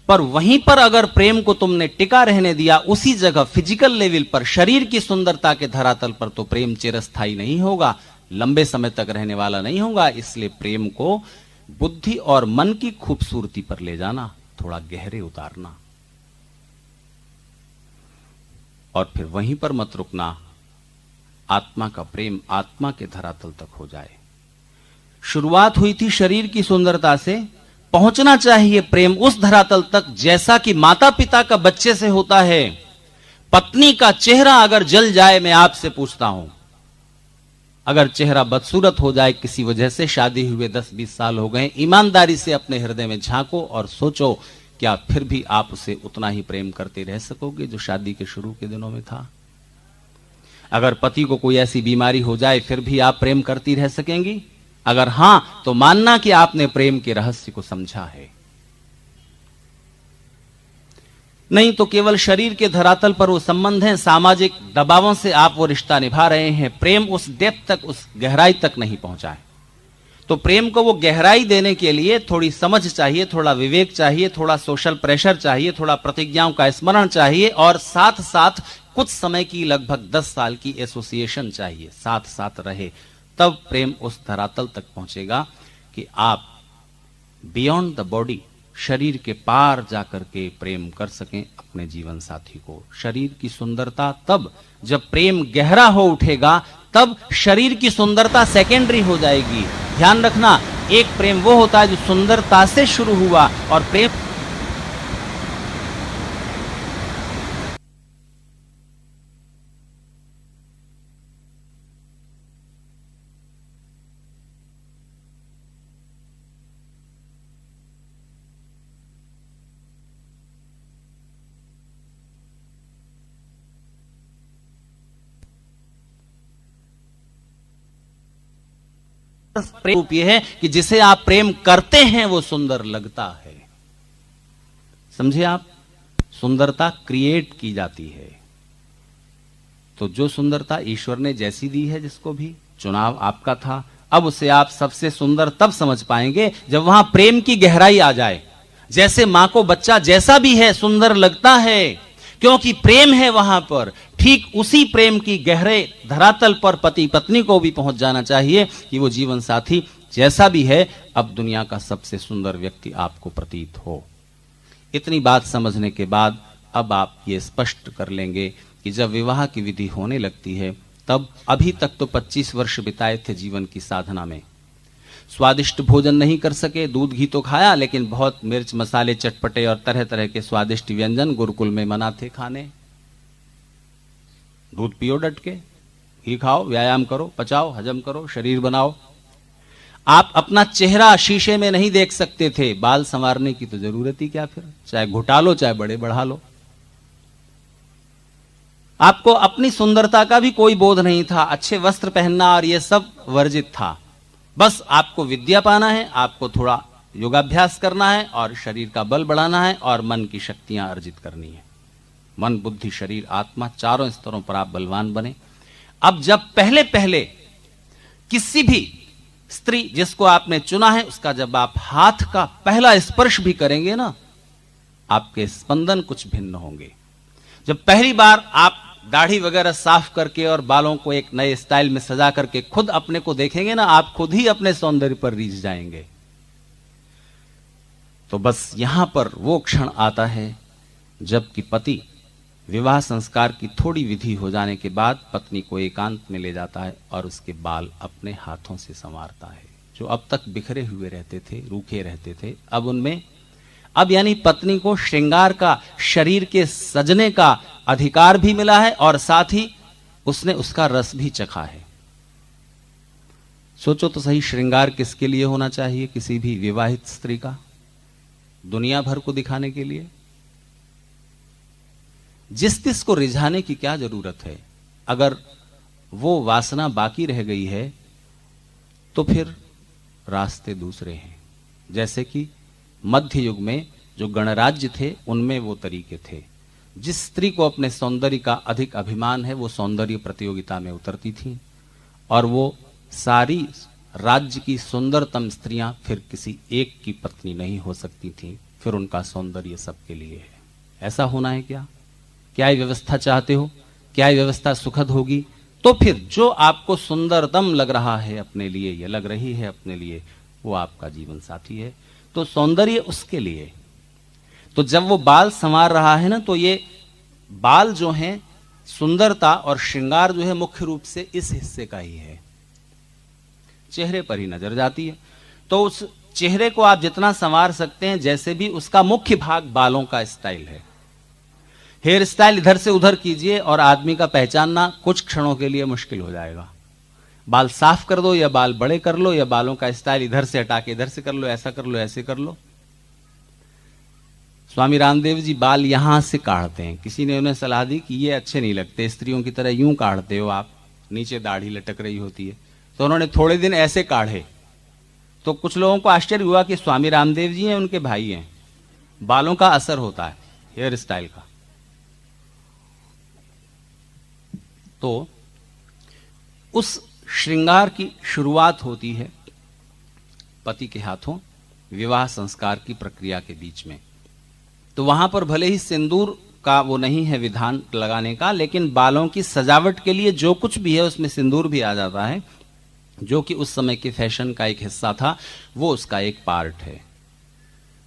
पर वहीं पर अगर प्रेम को तुमने टिका रहने दिया उसी जगह फिजिकल लेवल पर, शरीर की सुंदरता के धरातल पर, तो प्रेम चिरस्थायी नहीं होगा, लंबे समय तक रहने वाला नहीं होगा। इसलिए प्रेम को बुद्धि और मन की खूबसूरती पर ले जाना, थोड़ा गहरे उतारना, और फिर वहीं पर मत रुकना। आत्मा का प्रेम आत्मा के धरातल तक हो जाए। शुरुआत हुई थी शरीर की सुंदरता से, पहुंचना चाहिए प्रेम उस धरातल तक जैसा कि माता पिता का बच्चे से होता है। पत्नी का चेहरा अगर जल जाए, मैं आपसे पूछता हूं, अगर चेहरा बदसूरत हो जाए किसी वजह से, शादी हुए 10-20 साल हो गए, ईमानदारी से अपने हृदय में झांको और सोचो, क्या फिर भी आप उसे उतना ही प्रेम करते रह सकोगे जो शादी के शुरू के दिनों में था? अगर पति को कोई ऐसी बीमारी हो जाए फिर भी आप प्रेम करती रह सकेंगी? अगर हां, तो मानना कि आपने प्रेम के रहस्य को समझा है। नहीं तो केवल शरीर के धरातल पर वो संबंध है, सामाजिक दबावों से आप वो रिश्ता निभा रहे हैं, प्रेम उस डेप्थ तक, उस गहराई तक नहीं पहुंचा है। तो प्रेम को वो गहराई देने के लिए थोड़ी समझ चाहिए, थोड़ा विवेक चाहिए, थोड़ा सोशल प्रेशर चाहिए, थोड़ा प्रतिज्ञाओं का स्मरण चाहिए, और साथ साथ कुछ समय की, लगभग 10 साल की एसोसिएशन चाहिए, साथ साथ रहे, तब प्रेम उस धरातल तक पहुंचेगा कि आप बियॉन्ड द बॉडी, शरीर के पार जाकर के प्रेम कर सकें अपने जीवन साथी को। शरीर की सुंदरता तब, जब प्रेम गहरा हो उठेगा, तब शरीर की सुंदरता सेकेंडरी हो जाएगी। ध्यान रखना, एक प्रेम वो होता है जो सुंदरता से शुरू हुआ, और प्रेम रूप यह है कि जिसे आप प्रेम करते हैं वो सुंदर लगता है। समझे आप? सुंदरता क्रिएट की जाती है। तो जो सुंदरता ईश्वर ने जैसी दी है जिसको भी, चुनाव आपका था। अब उसे आप सबसे सुंदर तब समझ पाएंगे जब वहां प्रेम की गहराई आ जाए। जैसे मां को बच्चा जैसा भी है सुंदर लगता है, क्योंकि प्रेम है वहां पर, ठीक उसी प्रेम की गहरे धरातल पर पति पत्नी को भी पहुंच जाना चाहिए कि वो जीवन साथी जैसा भी है अब दुनिया का सबसे सुंदर व्यक्ति आपको प्रतीत हो। इतनी बात समझने के बाद अब आप ये स्पष्ट कर लेंगे कि जब विवाह की विधि होने लगती है तब अभी तक तो 25 वर्ष बिताए थे जीवन की साधना में, स्वादिष्ट भोजन नहीं कर सके, दूध घी तो खाया लेकिन बहुत मिर्च मसाले चटपटे और तरह तरह के स्वादिष्ट व्यंजन गुरुकुल में मना थे खाने। दूध पियो डट के, घी खाओ, व्यायाम करो, पचाओ, हजम करो, शरीर बनाओ। आप अपना चेहरा शीशे में नहीं देख सकते थे, बाल संवारने की तो जरूरत ही क्या, फिर चाहे घुटा लो चाहे बड़े बढ़ा लो। आपको अपनी सुंदरता का भी कोई बोध नहीं था, अच्छे वस्त्र पहनना और यह सब वर्जित था। बस आपको विद्या पाना है, आपको थोड़ा योगाभ्यास करना है और शरीर का बल बढ़ाना है और मन की शक्तियां अर्जित करनी है। मन, बुद्धि, शरीर, आत्मा, चारों स्तरों पर आप बलवान बने। अब जब पहले पहले किसी भी स्त्री जिसको आपने चुना है उसका जब आप हाथ का पहला स्पर्श भी करेंगे ना, आपके स्पंदन कुछ भिन्न होंगे। जब पहली बार आप दाढ़ी वगैरह साफ करके और बालों को एक नए स्टाइल में सजा करके खुद अपने को देखेंगे ना, आप खुद ही अपने सौंदर्य पर रीझ जाएंगे। तो बस यहां पर वो क्षण आता है जबकि पति विवाह संस्कार की थोड़ी विधि हो जाने के बाद पत्नी को एकांत में ले जाता है और उसके बाल अपने हाथों से संवारता है। जो अब तक बिखरे हुए रहते थे, रूखे रहते थे, अब उनमें अब यानी पत्नी को श्रृंगार का, शरीर के सजने का अधिकार भी मिला है और साथ ही उसने उसका रस भी चखा है। सोचो तो सही, श्रृंगार किसके लिए होना चाहिए किसी भी विवाहित स्त्री का? दुनिया भर को दिखाने के लिए? जिस तिस को रिझाने की क्या जरूरत है? अगर वो वासना बाकी रह गई है तो फिर रास्ते दूसरे हैं। जैसे कि मध्य युग में जो गणराज्य थे उनमें वो तरीके थे। जिस स्त्री को अपने सौंदर्य का अधिक अभिमान है वो सौंदर्य प्रतियोगिता में उतरती थी और वो सारी राज्य की सुंदरतम स्त्रियां फिर किसी एक की पत्नी नहीं हो सकती थी, फिर उनका सौंदर्य सबके लिए है। ऐसा होना है क्या? क्या ये व्यवस्था चाहते हो? क्या ये व्यवस्था सुखद होगी? तो फिर जो आपको सुंदरतम लग रहा है अपने लिए या लग रही है अपने लिए, वो आपका जीवन साथी है। तो सौंदर्य उसके लिए। तो जब वो बाल संवार रहा है ना, तो ये बाल जो हैं, सुंदरता और श्रृंगार जो है मुख्य रूप से इस हिस्से का ही है, चेहरे पर ही नजर जाती है। तो उस चेहरे को आप जितना संवार सकते हैं, जैसे भी उसका मुख्य भाग बालों का स्टाइल है। हेयर स्टाइल इधर से उधर कीजिए और आदमी का पहचानना कुछ क्षणों के लिए मुश्किल हो जाएगा। बाल साफ कर दो या बाल बड़े कर लो या बालों का स्टाइल इधर से हटा के इधर से कर लो, ऐसा कर लो, ऐसे कर लो। स्वामी रामदेव जी बाल यहां से काटते हैं। किसी ने उन्हें सलाह दी कि ये अच्छे नहीं लगते, स्त्रियों की तरह यूं काटते हो आप, नीचे दाढ़ी लटक रही होती है। तो उन्होंने थोड़े दिन ऐसे काढ़े तो कुछ लोगों को आश्चर्य हुआ कि स्वामी रामदेव जी हैं, उनके भाई हैं, बालों का असर होता है हेयर स्टाइल का। तो उस श्रृंगार की शुरुआत होती है पति के हाथों विवाह संस्कार की प्रक्रिया के बीच में। तो वहां पर भले ही सिंदूर का वो नहीं है विधान लगाने का, लेकिन बालों की सजावट के लिए जो कुछ भी है उसमें सिंदूर भी आ जाता है, जो कि उस समय के फैशन का एक हिस्सा था, वो उसका एक पार्ट है।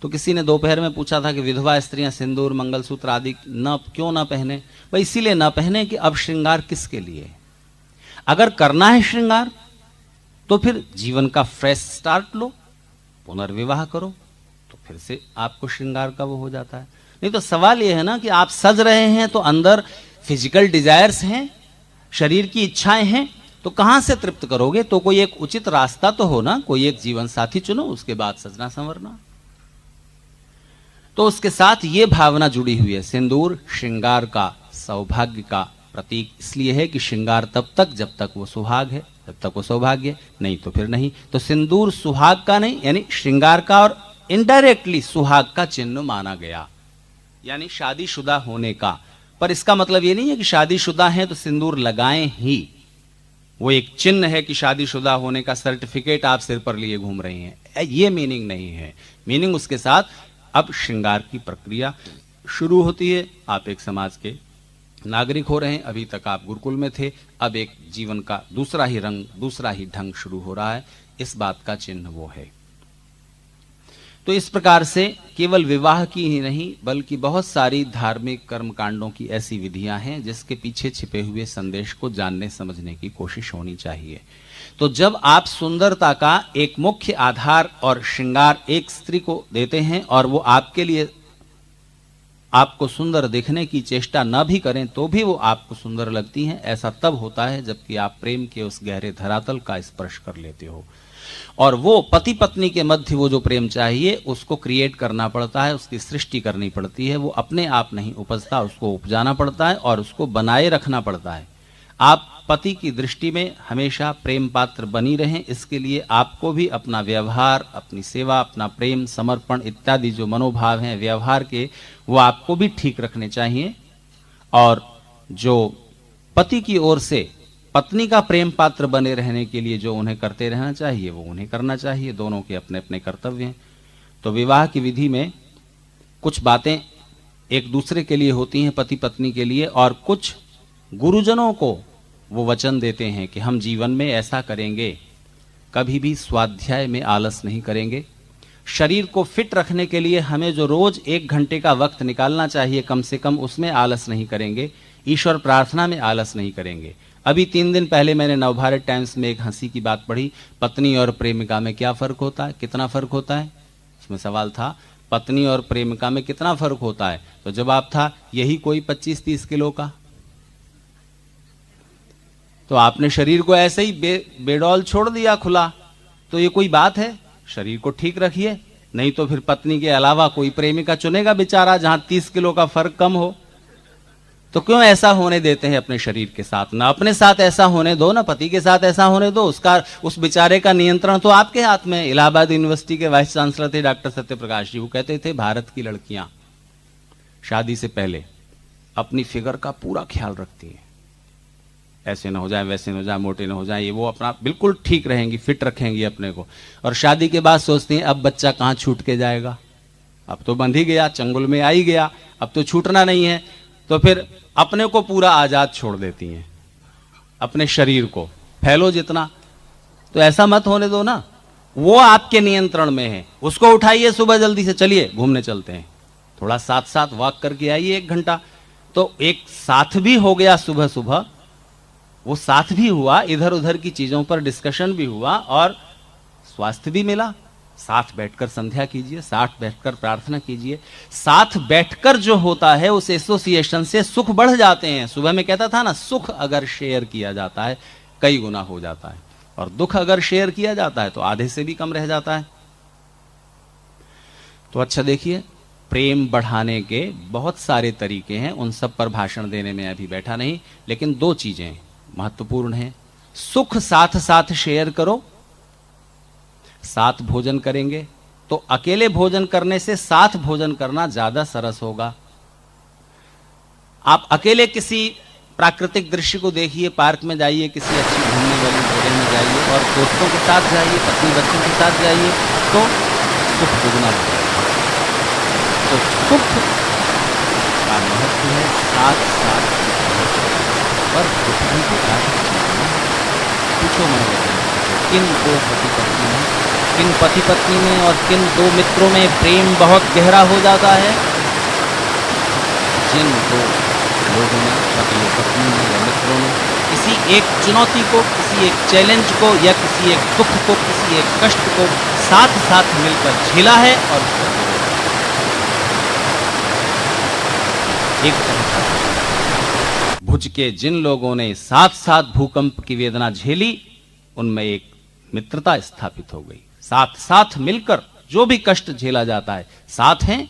तो किसी ने दोपहर में पूछा था कि विधवा स्त्रियां सिंदूर, मंगलसूत्र आदि क्यों ना पहने? भाई इसीलिए ना पहने कि अब श्रृंगार किसके लिए? अगर करना है श्रृंगार तो फिर जीवन का फ्रेश स्टार्ट लो, पुनर्विवाह करो, तो फिर से आपको श्रृंगार का वो हो जाता है। नहीं तो सवाल ये है ना कि आप सज रहे हैं तो अंदर फिजिकल डिजायर्स हैं, शरीर की इच्छाएं हैं, तो कहां से तृप्त करोगे? तो कोई एक उचित रास्ता तो हो ना, कोई एक जीवन साथी चुनो, उसके बाद सजना संवरना। तो उसके साथ ये भावना जुड़ी हुई है। सिंदूर श्रृंगार का, सौभाग्य का प्रतीक इसलिए है कि श्रृंगार तब तक जब तक वो सुहाग है, जब तक वो सौभाग्य, नहीं तो फिर नहीं। तो सिंदूर सुहाग का नहीं, यानी श्रृंगार का और इनडायरेक्टली सुहाग का चिन्ह माना गया, यानी शादीशुदा होने का। पर इसका मतलब ये नहीं है कि शादीशुदा हैं तो सिंदूर लगाएं ही। वो एक चिन्ह है कि शादीशुदा होने का सर्टिफिकेट आप सिर पर लिए घूम रही हैं, ये मीनिंग नहीं है। मीनिंग उसके साथ अब श्रृंगार की प्रक्रिया शुरू होती है। आप एक समाज के नागरिक हो रहे हैं, अभी तक आप गुरुकुल में थे, अब एक जीवन का दूसरा ही रंग, दूसरा ही ढंग शुरू हो रहा है, इस बात का चिन्ह वो है। तो इस प्रकार से केवल विवाह की ही नहीं बल्कि बहुत सारी धार्मिक कर्मकांडों की ऐसी विधियां हैं जिसके पीछे छिपे हुए संदेश को जानने समझने की कोशिश होनी चाहिए। तो जब आप सुंदरता का एक मुख्य आधार और श्रृंगार एक स्त्री को देते हैं और वो आपके लिए आपको सुंदर दिखने की चेष्टा न भी करें तो भी वो आपको सुंदर लगती हैं, ऐसा तब होता है जबकि आप प्रेम के उस गहरे धरातल का स्पर्श कर लेते हो। और वो पति पत्नी के मध्य वो जो प्रेम चाहिए उसको क्रिएट करना पड़ता है, उसकी सृष्टि करनी पड़ती है। वो अपने आप नहीं उपजता, उसको उपजाना पड़ता है और उसको बनाए रखना पड़ता है। आप पति की दृष्टि में हमेशा प्रेम पात्र बनी रहें, इसके लिए आपको भी अपना व्यवहार, अपनी सेवा, अपना प्रेम, समर्पण इत्यादि जो मनोभाव हैं व्यवहार के, वो आपको भी ठीक रखने चाहिए। और जो पति की ओर से पत्नी का प्रेम पात्र बने रहने के लिए जो उन्हें करते रहना चाहिए वो उन्हें करना चाहिए। दोनों के अपने अपने कर्तव्य हैं। तो विवाह की विधि में कुछ बातें एक दूसरे के लिए होती हैं, पति पत्नी के लिए, और कुछ गुरुजनों को वो वचन देते हैं कि हम जीवन में ऐसा करेंगे, कभी भी स्वाध्याय में आलस नहीं करेंगे। शरीर को फिट रखने के लिए हमें जो रोज 1 घंटे का वक्त निकालना चाहिए कम से कम, उसमें आलस नहीं करेंगे। ईश्वर प्रार्थना में आलस नहीं करेंगे। अभी 3 दिन पहले मैंने नवभारत टाइम्स में एक हंसी की बात पढ़ी, पत्नी और प्रेमिका में क्या फर्क होता है, कितना फर्क होता है। उसमें सवाल था पत्नी और प्रेमिका में कितना फर्क होता है, तो जवाब था यही कोई 25-30 किलो का। तो आपने शरीर को ऐसे ही बेडौल छोड़ दिया खुला, तो ये कोई बात है? शरीर को ठीक रखिए, नहीं तो फिर पत्नी के अलावा कोई प्रेमिका चुनेगा बेचारा जहां 30 किलो का फर्क कम हो। तो क्यों ऐसा होने देते हैं अपने शरीर के साथ? ना अपने साथ ऐसा होने दो, ना पति के साथ ऐसा होने दो। उस बेचारे का नियंत्रण तो आपके हाथ में। इलाहाबाद यूनिवर्सिटी के वाइस चांसलर थे डॉक्टर सत्यप्रकाश जी, वो कहते थे भारत की लड़कियां शादी से पहले अपनी फिगर का पूरा ख्याल रखती हैं, ऐसे ना हो जाए, वैसे ना हो जाए, मोटे ना हो जाए, ये वो अपना बिल्कुल ठीक रहेंगी, फिट रखेंगी अपने को। और शादी के बाद सोचती हैं अब बच्चा कहां छूट के जाएगा, अब तो बंध ही गया, चंगुल में आ ही गया, अब तो छूटना नहीं है। तो फिर अपने को पूरा आजाद छोड़ देती हैं, अपने शरीर को फैलो जितना। तो ऐसा मत होने दो ना, वो आपके नियंत्रण में है। उसको उठाइए, सुबह जल्दी से चलिए घूमने चलते हैं, थोड़ा साथ साथ वॉक करके आइए 1 घंटा। तो एक साथ भी हो गया, सुबह सुबह वो साथ भी हुआ, इधर उधर की चीजों पर डिस्कशन भी हुआ और स्वास्थ्य भी मिला। साथ बैठकर संध्या कीजिए, साथ बैठकर प्रार्थना कीजिए। साथ बैठकर जो होता है उस एसोसिएशन से सुख बढ़ जाते हैं। सुबह में कहता था ना, सुख अगर शेयर किया जाता है कई गुना हो जाता है, और दुख अगर शेयर किया जाता है तो आधे से भी कम रह जाता है। तो अच्छा देखिए, प्रेम बढ़ाने के बहुत सारे तरीके हैं, उन सब पर भाषण देने में अभी बैठा नहीं, लेकिन 2 चीजें महत्वपूर्ण हैं। सुख साथ साथ शेयर करो। साथ भोजन करेंगे तो अकेले भोजन करने से साथ भोजन करना ज्यादा सरस होगा। आप अकेले किसी प्राकृतिक दृश्य को देखिए, पार्क में जाइए, किसी अच्छी घूमने वाली जगह में जाइए और दोस्तों के साथ जाइए, पत्नी बच्चों के साथ जाइए, तो सुख दुगना होगा। तो सुख का महत्व है साथ साथ, पर दुख भी होता है। पूछो मन किन 2 पति पत्नी में, किन पति पत्नी में और किन 2 मित्रों में प्रेम बहुत गहरा हो जाता है? जिन 2 लोगों ने, पति और पत्नी में या मित्रों ने, किसी एक चुनौती को, किसी एक चैलेंज को या किसी एक दुख को, किसी एक कष्ट को साथ साथ मिलकर झेला है और एक भुज के जिन लोगों ने साथ साथ भूकंप की वेदना झेली, उनमें एक मित्रता स्थापित हो गई। साथ साथ मिलकर जो भी कष्ट झेला जाता है, साथ हैं,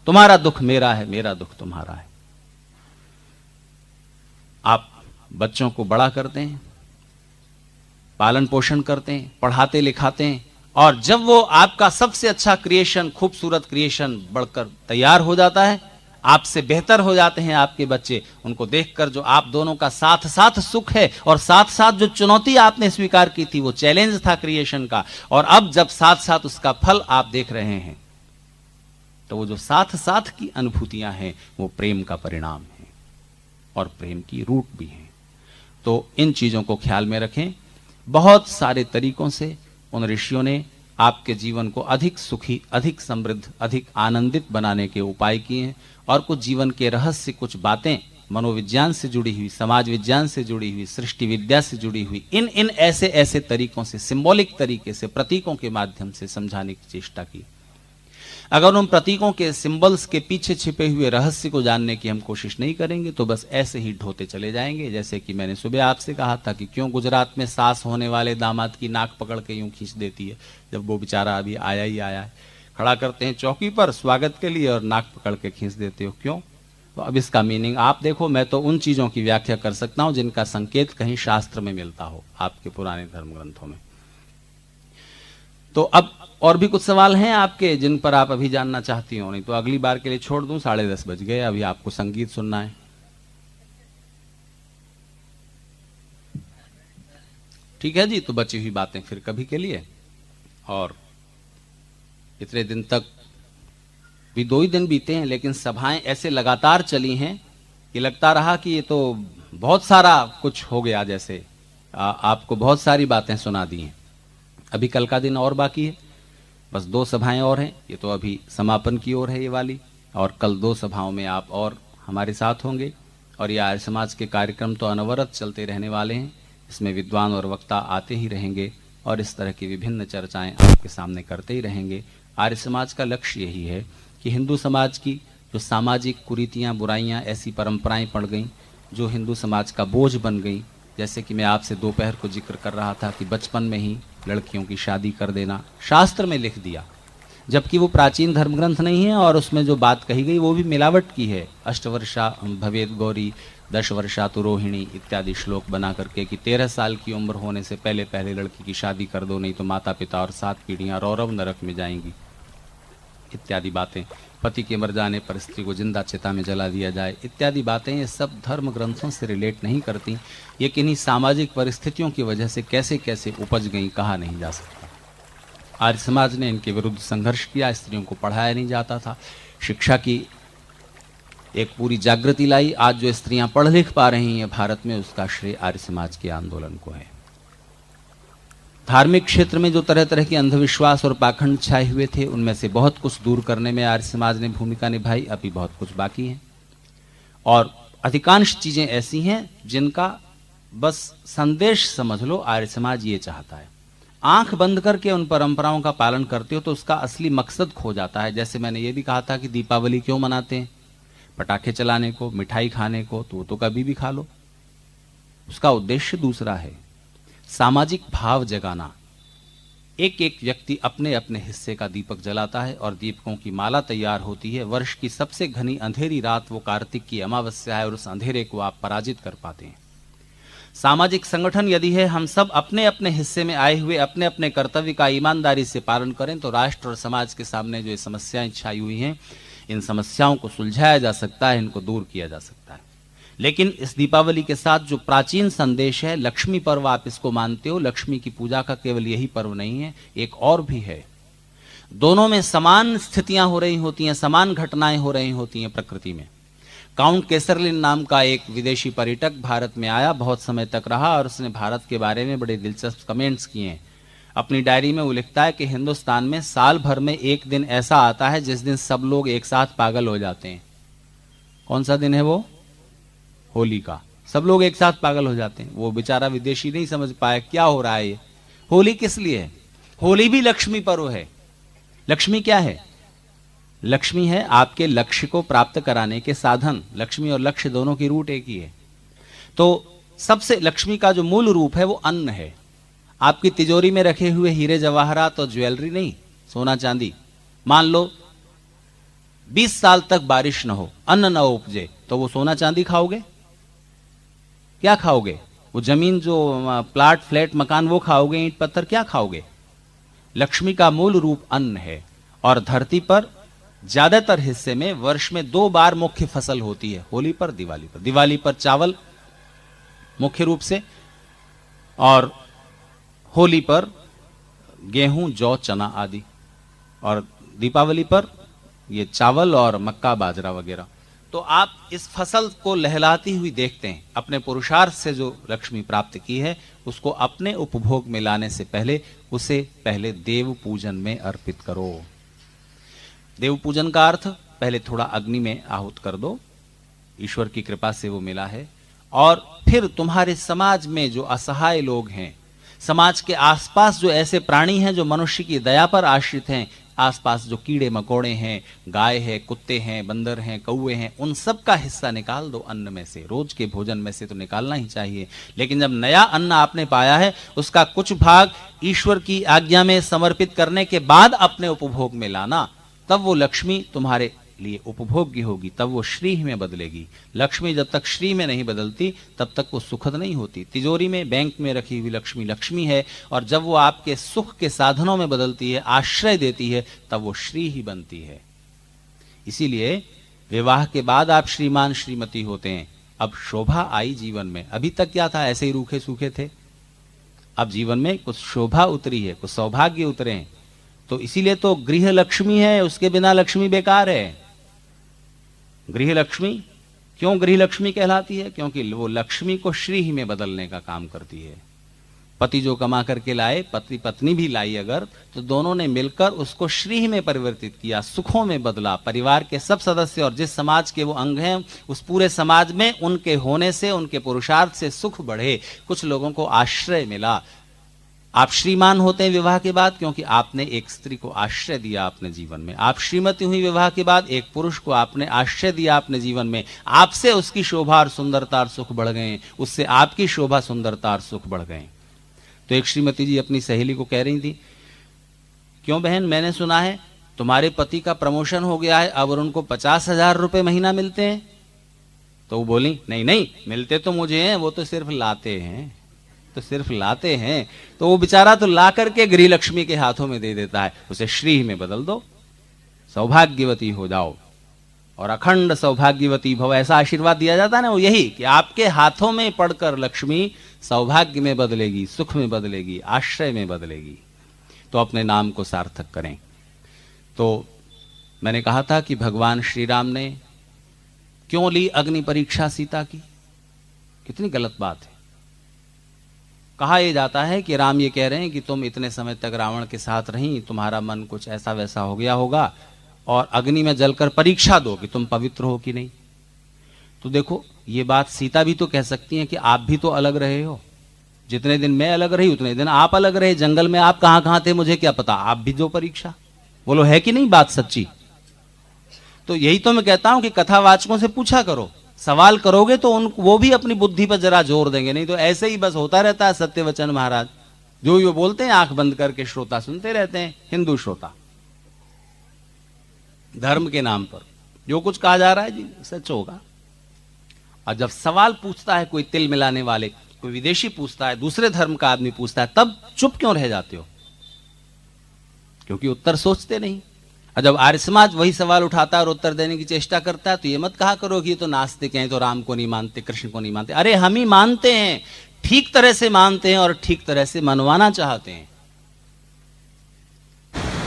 तुम्हारा दुख मेरा है, मेरा दुख तुम्हारा है। आप बच्चों को बड़ा करते हैं, पालन पोषण करते हैं, पढ़ाते लिखाते हैं, और जब वो आपका सबसे अच्छा क्रिएशन, खूबसूरत क्रिएशन बढ़कर तैयार हो जाता है, आपसे बेहतर हो जाते हैं आपके बच्चे, उनको देखकर जो आप दोनों का साथ साथ सुख है और साथ साथ जो चुनौती आपने स्वीकार की थी वो चैलेंज था क्रिएशन का, और अब जब साथ साथ उसका फल आप देख रहे हैं तो वो जो साथ साथ की अनुभूतियां हैं वो प्रेम का परिणाम है और प्रेम की रूट भी है। तो इन चीजों को ख्याल में रखें। बहुत सारे तरीकों से उन ऋषियों ने आपके जीवन को अधिक सुखी, अधिक समृद्ध, अधिक आनंदित बनाने के उपाय किए हैं, और कुछ जीवन के रहस्य, कुछ बातें मनोविज्ञान से जुड़ी हुई, समाज विज्ञान से जुड़ी हुई, सृष्टि विद्या से जुड़ी हुई, इन ऐसे ऐसे तरीकों से, सिंबॉलिक तरीके से, प्रतीकों के माध्यम से समझाने की चेष्टा की। अगर उन प्रतीकों के, सिंबल्स के पीछे छिपे हुए रहस्य को जानने की हम कोशिश नहीं करेंगे तो बस ऐसे ही ढोते चले जाएंगे। जैसे कि मैंने सुबह आपसे कहा था कि क्यों गुजरात में सास होने वाले दामाद की नाक पकड़ के यूं खींच देती है, जब वो बेचारा अभी आया ही आया है, खड़ा करते हैं चौकी पर स्वागत के लिए और नाक पकड़ के खींच देते हो, क्यों? तो अब इसका मीनिंग आप देखो। मैं तो उन चीजों की व्याख्या कर सकता हूं जिनका संकेत कहीं शास्त्र में मिलता हो, आपके पुराने धर्म ग्रंथों में। तो अब और भी कुछ सवाल हैं आपके जिन पर आप अभी जानना चाहती हो, नहीं तो अगली बार के लिए छोड़ दूं। 10:30 बज गए, अभी आपको संगीत सुनना है। ठीक है जी, तो बची हुई बातें फिर कभी के लिए। और इतने दिन तक भी 2 ही दिन बीते हैं, लेकिन सभाएं ऐसे लगातार चली हैं कि लगता रहा कि ये तो बहुत सारा कुछ हो गया, जैसे आपको बहुत सारी बातें सुना दी हैं। अभी कल का दिन और बाकी है, बस 2 सभाएं और हैं। ये तो अभी समापन की ओर है ये वाली, और कल 2 सभाओं में आप और हमारे साथ होंगे। और ये आर्य समाज के कार्यक्रम तो अनवरत चलते रहने वाले हैं। इसमें विद्वान और वक्ता आते ही रहेंगे और इस तरह की विभिन्न चर्चाएं आपके सामने करते ही रहेंगे। आर्य समाज का लक्ष्य यही है कि हिंदू समाज की जो सामाजिक कुरीतियां, बुराइयां, ऐसी परंपराएं पड़ गईं जो हिंदू समाज का बोझ बन गई, जैसे कि मैं आपसे दोपहर को जिक्र कर रहा था कि बचपन में ही लड़कियों की शादी कर देना, शास्त्र में लिख दिया, जबकि वो प्राचीन धर्मग्रंथ नहीं है और उसमें जो बात कही गई वो भी मिलावट की है। 8 वर्षा भवेद गौरी 10 वर्षा तो रोहिणी इत्यादि श्लोक बना करके कि 13 साल की उम्र होने से पहले पहले लड़की की शादी कर दो, नहीं तो माता पिता और 7 पीढ़ियां रौरव नरक में जाएंगी, इत्यादि बातें। पति के मर जाने पर स्त्री को जिंदा चिता में जला दिया जाए, इत्यादि बातें। ये सब धर्म ग्रंथों से रिलेट नहीं करती। ये किन्हीं सामाजिक परिस्थितियों की वजह से कैसे कैसे उपज गई कहा नहीं जा सकता। आर्य समाज ने इनके विरुद्ध संघर्ष किया, स्त्रियों को पढ़ाया नहीं जाता था, शिक्षा की एक पूरी जागृति लाई। आज जो स्त्रियां पढ़ लिख पा रही हैं भारत में, उसका श्रेय आर्य समाज के आंदोलन को है। धार्मिक क्षेत्र में जो तरह तरह के अंधविश्वास और पाखंड छाए हुए थे, उनमें से बहुत कुछ दूर करने में आर्य समाज ने भूमिका निभाई। अभी बहुत कुछ बाकी है और अधिकांश चीजें ऐसी हैं जिनका बस संदेश समझ लो, आर्य समाज ये चाहता है। आंख बंद करके उन परंपराओं का पालन करते हो तो उसका असली मकसद खो जाता है। जैसे मैंने ये भी कहा था कि दीपावली क्यों मनाते हैं, पटाखे चलाने को, मिठाई खाने को, तो कभी भी खा लो, उसका उद्देश्य दूसरा है, सामाजिक भाव जगाना। एक एक व्यक्ति अपने अपने हिस्से का दीपक जलाता है और दीपकों की माला तैयार होती है। वर्ष की सबसे घनी अंधेरी रात वो कार्तिक की अमावस्या है और उस अंधेरे को आप पराजित कर पाते हैं। सामाजिक संगठन यदि है, हम सब अपने अपने हिस्से में आए हुए अपने अपने कर्तव्य का ईमानदारी से पालन करें तो राष्ट्र और समाज के सामने जो समस्याएं छाई हुई हैं, इन समस्याओं को सुलझाया जा सकता है, इनको दूर किया जा सकता है। लेकिन इस दीपावली के साथ जो प्राचीन संदेश है, लक्ष्मी पर्व आप इसको मानते हो, लक्ष्मी की पूजा का केवल यही पर्व नहीं है, एक और भी है। दोनों में समान स्थितियां हो रही होती हैं, समान घटनाएं हो रही होती हैं प्रकृति में। काउंट केसरलिन नाम का एक विदेशी पर्यटक भारत में आया, बहुत समय तक रहा और उसने भारत के बारे में बड़े दिलचस्प कमेंट्स किए हैं। अपनी डायरी में वो लिखता है कि हिंदुस्तान में साल भर में एक दिन ऐसा आता है जिस दिन सब लोग एक साथ पागल हो जाते हैं। कौन सा दिन है वो? होली का। सब लोग एक साथ पागल हो जाते हैं। वो बेचारा विदेशी नहीं समझ पाया क्या हो रहा है ये। होली किस लिए है? होली भी लक्ष्मी पर्व है। लक्ष्मी क्या है? लक्ष्मी है आपके लक्ष्य को प्राप्त कराने के साधन। लक्ष्मी और लक्ष्य दोनों की रूट एक ही है। तो सबसे लक्ष्मी का जो मूल रूप है वो अन्न है। आपकी तिजोरी में रखे हुए हीरे जवाहरात और ज्वेलरी नहीं, सोना चांदी। मान लो 20 साल तक बारिश न हो, अन्न न उपजे, तो वो सोना चांदी खाओगे? क्या खाओगे? वो जमीन जो प्लाट फ्लैट मकान वो खाओगे? ईंट पत्थर क्या खाओगे? लक्ष्मी का मूल रूप अन्न है और धरती पर ज्यादातर हिस्से में वर्ष में 2 बार मुख्य फसल होती है, होली पर, दिवाली पर। दिवाली पर चावल मुख्य रूप से, और होली पर गेहूं, जौ, चना आदि, और दीपावली पर ये चावल और मक्का, बाजरा वगैरह। तो आप इस फसल को लहलाती हुई देखते हैं। अपने पुरुषार्थ से जो लक्ष्मी प्राप्त की है उसको अपने उपभोग में लाने से पहले उसे पहले देव पूजन में अर्पित करो। देव पूजन का अर्थ पहले थोड़ा अग्नि में आहुत कर दो, ईश्वर की कृपा से वो मिला है, और फिर तुम्हारे समाज में जो असहाय लोग हैं, समाज के आसपास जो ऐसे प्राणी हैं जो मनुष्य की दया पर आश्रित हैं, आसपास जो कीड़े मकोड़े हैं, गाय है, कुत्ते हैं, बंदर हैं, कौवे हैं, उन सब का हिस्सा निकाल दो अन्न में से। रोज के भोजन में से तो निकालना ही चाहिए, लेकिन जब नया अन्न आपने पाया है उसका कुछ भाग ईश्वर की आज्ञा में समर्पित करने के बाद अपने उपभोग में लाना, तब वो लक्ष्मी तुम्हारे लिए उपभोग्य होगी, तब वो श्री में बदलेगी। लक्ष्मी जब तक श्री में नहीं बदलती तब तक वो सुखद नहीं होती। तिजोरी में, बैंक में रखी हुई लक्ष्मी लक्ष्मी है, और जब वो आपके सुख के साधनों में बदलती है, आश्रय देती है, तब वो श्री ही बनती है। इसीलिए विवाह के बाद आप श्रीमान श्रीमती होते हैं। अब शोभा आई जीवन में। अभी तक क्या था, ऐसे ही रूखे सूखे थे। अब जीवन में कुछ शोभा उतरी है, कुछ सौभाग्य उतरे हैं। तो इसीलिए तो गृह लक्ष्मी है, उसके बिना लक्ष्मी बेकार है। गृह लक्ष्मी क्यों गृह लक्ष्मी कहलाती है? क्योंकि वो लक्ष्मी को श्री ही में बदलने का काम करती है। पति जो कमा करके लाए, पति पत्नी भी लाई अगर, तो दोनों ने मिलकर उसको श्री ही में परिवर्तित किया, सुखों में बदला। परिवार के सब सदस्य और जिस समाज के वो अंग हैं, उस पूरे समाज में उनके होने से, उनके पुरुषार्थ से सुख बढ़े, कुछ लोगों को आश्रय मिला। आप श्रीमान होते हैं विवाह के बाद क्योंकि आपने एक स्त्री को आश्रय दिया अपने जीवन में। आप श्रीमती हुई विवाह के बाद, एक पुरुष को आपने आश्रय दिया अपने जीवन में। आपसे उसकी शोभा और सुंदरता और सुख बढ़ गए, उससे आपकी शोभा, सुंदरता और सुख बढ़ गए। तो एक श्रीमती जी अपनी सहेली को कह रही थी, क्यों बहन, मैंने सुना है तुम्हारे पति का प्रमोशन हो गया है, अब उनको 50,000 रुपए महीना मिलते हैं। तो वो बोली, नहीं नहीं, मिलते तो मुझे हैं, वो तो सिर्फ लाते हैं, तो सिर्फ लाते हैं। तो वो बेचारा तो ला करके गृह लक्ष्मी के हाथों में दे देता है। उसे श्री में बदल दो, सौभाग्यवती हो जाओ और अखंड सौभाग्यवती भव, ऐसा आशीर्वाद दिया जाता है ना, वो यही कि आपके हाथों में पड़कर लक्ष्मी सौभाग्य में बदलेगी, सुख में बदलेगी, आश्रय में बदलेगी। तो अपने नाम को सार्थक करें। तो मैंने कहा था कि भगवान श्री राम ने क्यों ली अग्नि परीक्षा सीता की? कितनी गलत बात है। कहा यह जाता है कि राम ये कह रहे हैं कि तुम इतने समय तक रावण के साथ रही, तुम्हारा मन कुछ ऐसा वैसा हो गया होगा, और अग्नि में जलकर परीक्षा दो कि तुम पवित्र हो कि नहीं। तो देखो, ये बात सीता भी तो कह सकती हैं कि आप भी तो अलग रहे हो। जितने दिन मैं अलग रही उतने दिन आप अलग रहे। जंगल में आप कहां कहां थे मुझे क्या पता, आप भी दो परीक्षा। बोलो, है कि नहीं बात सच्ची? तो यही तो मैं कहता हूं कि कथावाचकों से पूछा करो, सवाल करोगे तो वो भी अपनी बुद्धि पर जरा जोर देंगे, नहीं तो ऐसे ही बस होता रहता है सत्य वचन महाराज। जो ये बोलते हैं आंख बंद करके श्रोता सुनते रहते हैं, हिंदू श्रोता। धर्म के नाम पर जो कुछ कहा जा रहा है जी सच होगा। और जब सवाल पूछता है कोई तिल मिलाने वाले, कोई विदेशी पूछता है, दूसरे धर्म का आदमी पूछता है, तब चुप क्यों रह जाते हो? क्योंकि उत्तर सोचते नहीं। और जब आर्य समाज वही सवाल उठाता है और उत्तर देने की चेष्टा करता है, तो ये मत कहा करो कि ये तो नास्तिक हैं, तो राम को नहीं मानते, कृष्ण को नहीं मानते। अरे हम ही मानते हैं, ठीक तरह से मानते हैं और ठीक तरह से मनवाना चाहते हैं।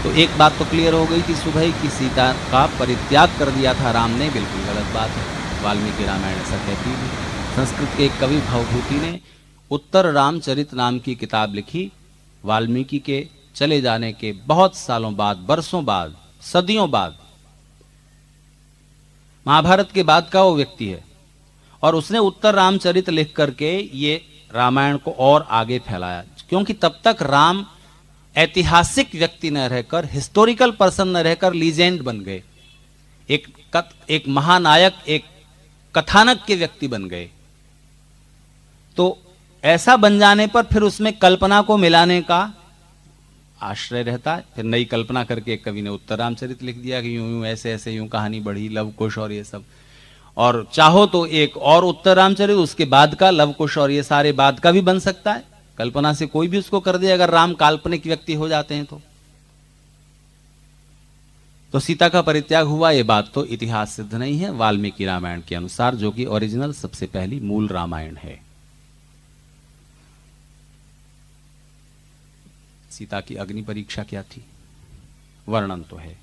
तो एक बात तो क्लियर हो गई कि सुबह की सीता का परित्याग कर दिया था राम ने, बिल्कुल गलत बात है। वाल्मीकि रामायण ऐसा कहती है। संस्कृत के एक कवि भवभूति ने उत्तर रामचरित नाम की किताब लिखी। वाल्मीकि के चले जाने के बहुत सालों बाद, बरसों बाद, सदियों बाद, महाभारत के बाद का वो व्यक्ति है, और उसने उत्तर रामचरित लिख करके ये रामायण को और आगे फैलाया। क्योंकि तब तक राम ऐतिहासिक व्यक्ति न रहकर, हिस्टोरिकल पर्सन न रहकर लीजेंड बन गए, एक महानायक, एक कथानक के व्यक्ति बन गए। तो ऐसा बन जाने पर फिर उसमें कल्पना को मिलाने का आश्रय रहता है। फिर नई कल्पना करके एक कवि ने उत्तर रामचरित लिख दिया कि यूं यूं ऐसे ऐसे यूं कहानी बढ़ी, लव कुश और ये सब। और चाहो तो एक और उत्तर रामचरित, उसके बाद का लव कुश और ये सारे बाद का भी बन सकता है। कल्पना से कोई भी उसको कर दे, अगर राम काल्पनिक व्यक्ति हो जाते हैं तो सीता का परित्याग हुआ, ये बात तो इतिहास सिद्ध नहीं है, वाल्मीकि रामायण के अनुसार, जो कि ओरिजिनल सबसे पहली मूल रामायण है। सीता की अग्नि परीक्षा क्या थी, वर्णन तो है,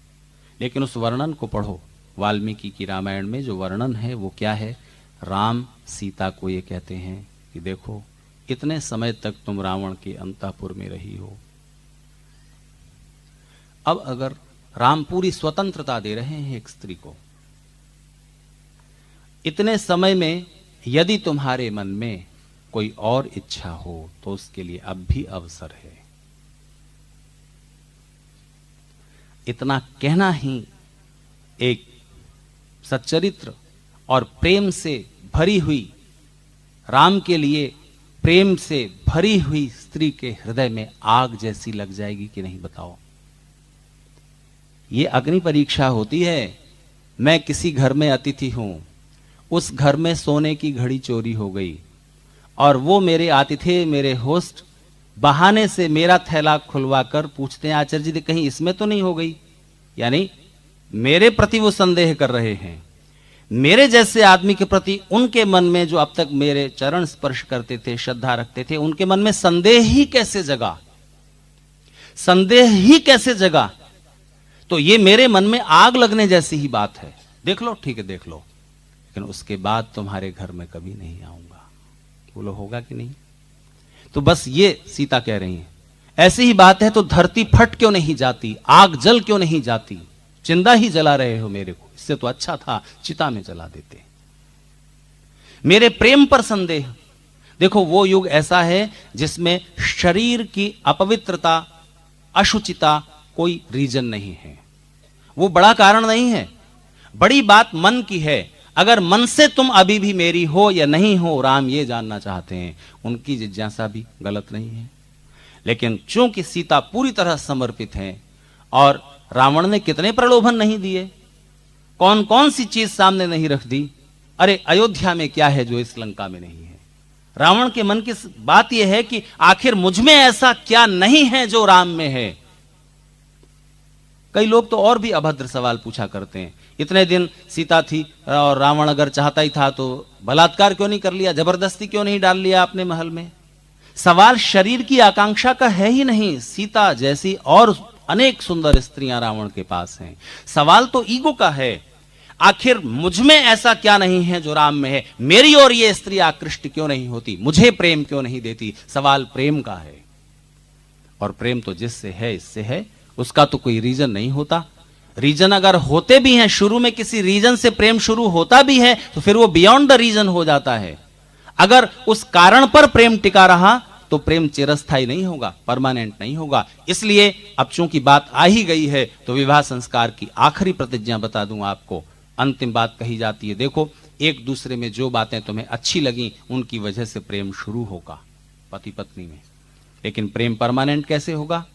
लेकिन उस वर्णन को पढ़ो। वाल्मीकि की रामायण में जो वर्णन है वो क्या है? राम सीता को ये कहते हैं कि देखो, इतने समय तक तुम रावण के अंतःपुर में रही हो, अब अगर राम पूरी स्वतंत्रता दे रहे हैं एक स्त्री को, इतने समय में यदि तुम्हारे मन में कोई और इच्छा हो तो उसके लिए अब भी अवसर है। इतना कहना ही एक सच्चरित्र और प्रेम से भरी हुई, राम के लिए प्रेम से भरी हुई स्त्री के हृदय में आग जैसी लग जाएगी कि नहीं, बताओ। ये अग्नि परीक्षा होती है। मैं किसी घर में अतिथि हूं, उस घर में सोने की घड़ी चोरी हो गई और वो मेरे आतिथ्य, मेरे होस्ट बहाने से मेरा थैला खुलवाकर पूछते हैं, आचार्य जी कहीं इसमें तो नहीं हो गई? यानी मेरे प्रति वो संदेह कर रहे हैं। मेरे जैसे आदमी के प्रति उनके मन में, जो अब तक मेरे चरण स्पर्श करते थे, श्रद्धा रखते थे, उनके मन में संदेह ही कैसे जगा? संदेह ही कैसे जगा? तो ये मेरे मन में आग लगने जैसी ही बात है। देख लो, ठीक है देख लो, लेकिन उसके बाद तुम्हारे घर में कभी नहीं आऊंगा। बोलो होगा कि नहीं? तो बस ये सीता कह रही है, ऐसी ही बात है तो धरती फट क्यों नहीं जाती, आग जल क्यों नहीं जाती? चिंदा ही जला रहे हो मेरे को, इससे तो अच्छा था चिता में जला देते। मेरे प्रेम पर संदेह। देखो, वो युग ऐसा है जिसमें शरीर की अपवित्रता, अशुचिता कोई रीजन नहीं है, वो बड़ा कारण नहीं है। बड़ी बात मन की है। अगर मन से तुम अभी भी मेरी हो या नहीं हो, राम ये जानना चाहते हैं। उनकी जिज्ञासा भी गलत नहीं है, लेकिन चूंकि सीता पूरी तरह समर्पित है, और रावण ने कितने प्रलोभन नहीं दिए, कौन कौन सी चीज सामने नहीं रख दी। अरे अयोध्या में क्या है जो इस लंका में नहीं है? रावण के मन की बात यह है कि आखिर मुझ में ऐसा क्या नहीं है जो राम में है। कई लोग तो और भी अभद्र सवाल पूछा करते हैं, इतने दिन सीता थी और रावण अगर चाहता ही था तो बलात्कार क्यों नहीं कर लिया, जबरदस्ती क्यों नहीं डाल लिया अपने महल में? सवाल शरीर की आकांक्षा का है ही नहीं। सीता जैसी और अनेक सुंदर स्त्रियां रावण के पास हैं। सवाल तो ईगो का है, आखिर मुझ में ऐसा क्या नहीं है जो राम में है? मेरी और ये स्त्री आकृष्ट क्यों नहीं होती, मुझे प्रेम क्यों नहीं देती? सवाल प्रेम का है, और प्रेम तो जिससे है, इससे है, उसका तो कोई रीजन नहीं होता। रीजन अगर होते भी हैं, शुरू में किसी रीजन से प्रेम शुरू होता भी है, तो फिर वो बियॉन्ड द रीजन हो जाता है। अगर उस कारण पर प्रेम टिका रहा तो प्रेम चिरस्थायी नहीं होगा, परमानेंट नहीं होगा। इसलिए अब चूंकि बात आ ही गई है तो विवाह संस्कार की आखिरी प्रतिज्ञा बता दूं आपको। अंतिम बात कही जाती है, देखो, एक दूसरे में जो बातें तुम्हें अच्छी लगी उनकी वजह से प्रेम शुरू होगा पति पत्नी में, लेकिन प्रेम परमानेंट कैसे होगा?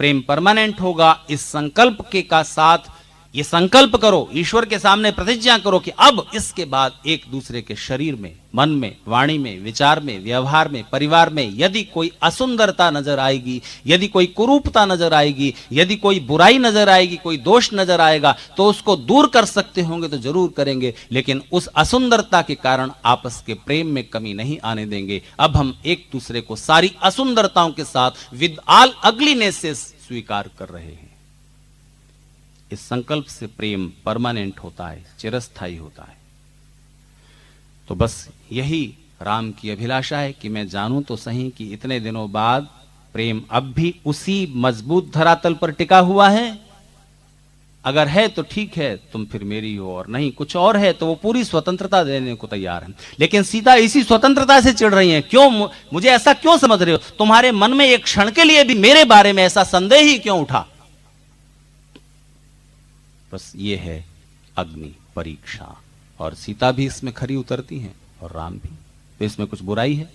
प्रेम परमानेंट होगा इस संकल्प के का साथ, ये संकल्प करो, ईश्वर के सामने प्रतिज्ञा करो कि अब इसके बाद एक दूसरे के शरीर में, मन में, वाणी में, विचार में, व्यवहार में, परिवार में यदि कोई असुंदरता नजर आएगी, यदि कोई कुरूपता नजर आएगी, यदि कोई बुराई नजर आएगी, कोई दोष नजर आएगा, तो उसको दूर कर सकते होंगे तो जरूर करेंगे, लेकिन उस असुंदरता के कारण आपस के प्रेम में कमी नहीं आने देंगे। अब हम एक दूसरे को सारी असुंदरताओं के साथ विद ऑल अग्लीनेसेस स्वीकार कर रहे हैं। इस संकल्प से प्रेम परमानेंट होता है, चिरस्थायी होता है। तो बस यही राम की अभिलाषा है कि मैं जानूं तो सही कि इतने दिनों बाद प्रेम अब भी उसी मजबूत धरातल पर टिका हुआ है। अगर है तो ठीक है, तुम फिर मेरी हो, और नहीं कुछ और है तो वो पूरी स्वतंत्रता देने को तैयार है। लेकिन सीता इसी स्वतंत्रता से चिढ़ रही है। क्यों, मुझे ऐसा क्यों समझ रहे हो? तुम्हारे मन में एक क्षण के लिए भी मेरे बारे में ऐसा संदेह ही क्यों उठा? बस ये है अग्नि परीक्षा, और सीता भी इसमें खरी उतरती हैं और राम भी। तो इसमें कुछ बुराई है?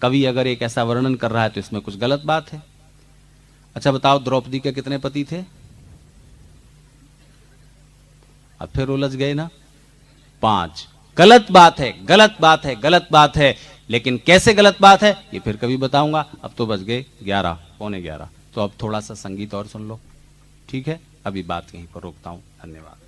कवि अगर एक ऐसा वर्णन कर रहा है तो इसमें कुछ गलत बात है? अच्छा बताओ, द्रौपदी के कितने पति थे? अब फिर उलझ गए ना, 5। गलत बात है, गलत बात है, गलत बात है। लेकिन कैसे गलत बात है ये फिर कभी बताऊंगा। अब तो बज गए 11, पौने 11, तो अब थोड़ा सा संगीत और सुन लो, ठीक है? अभी बात यहीं पर रोकता हूं। धन्यवाद।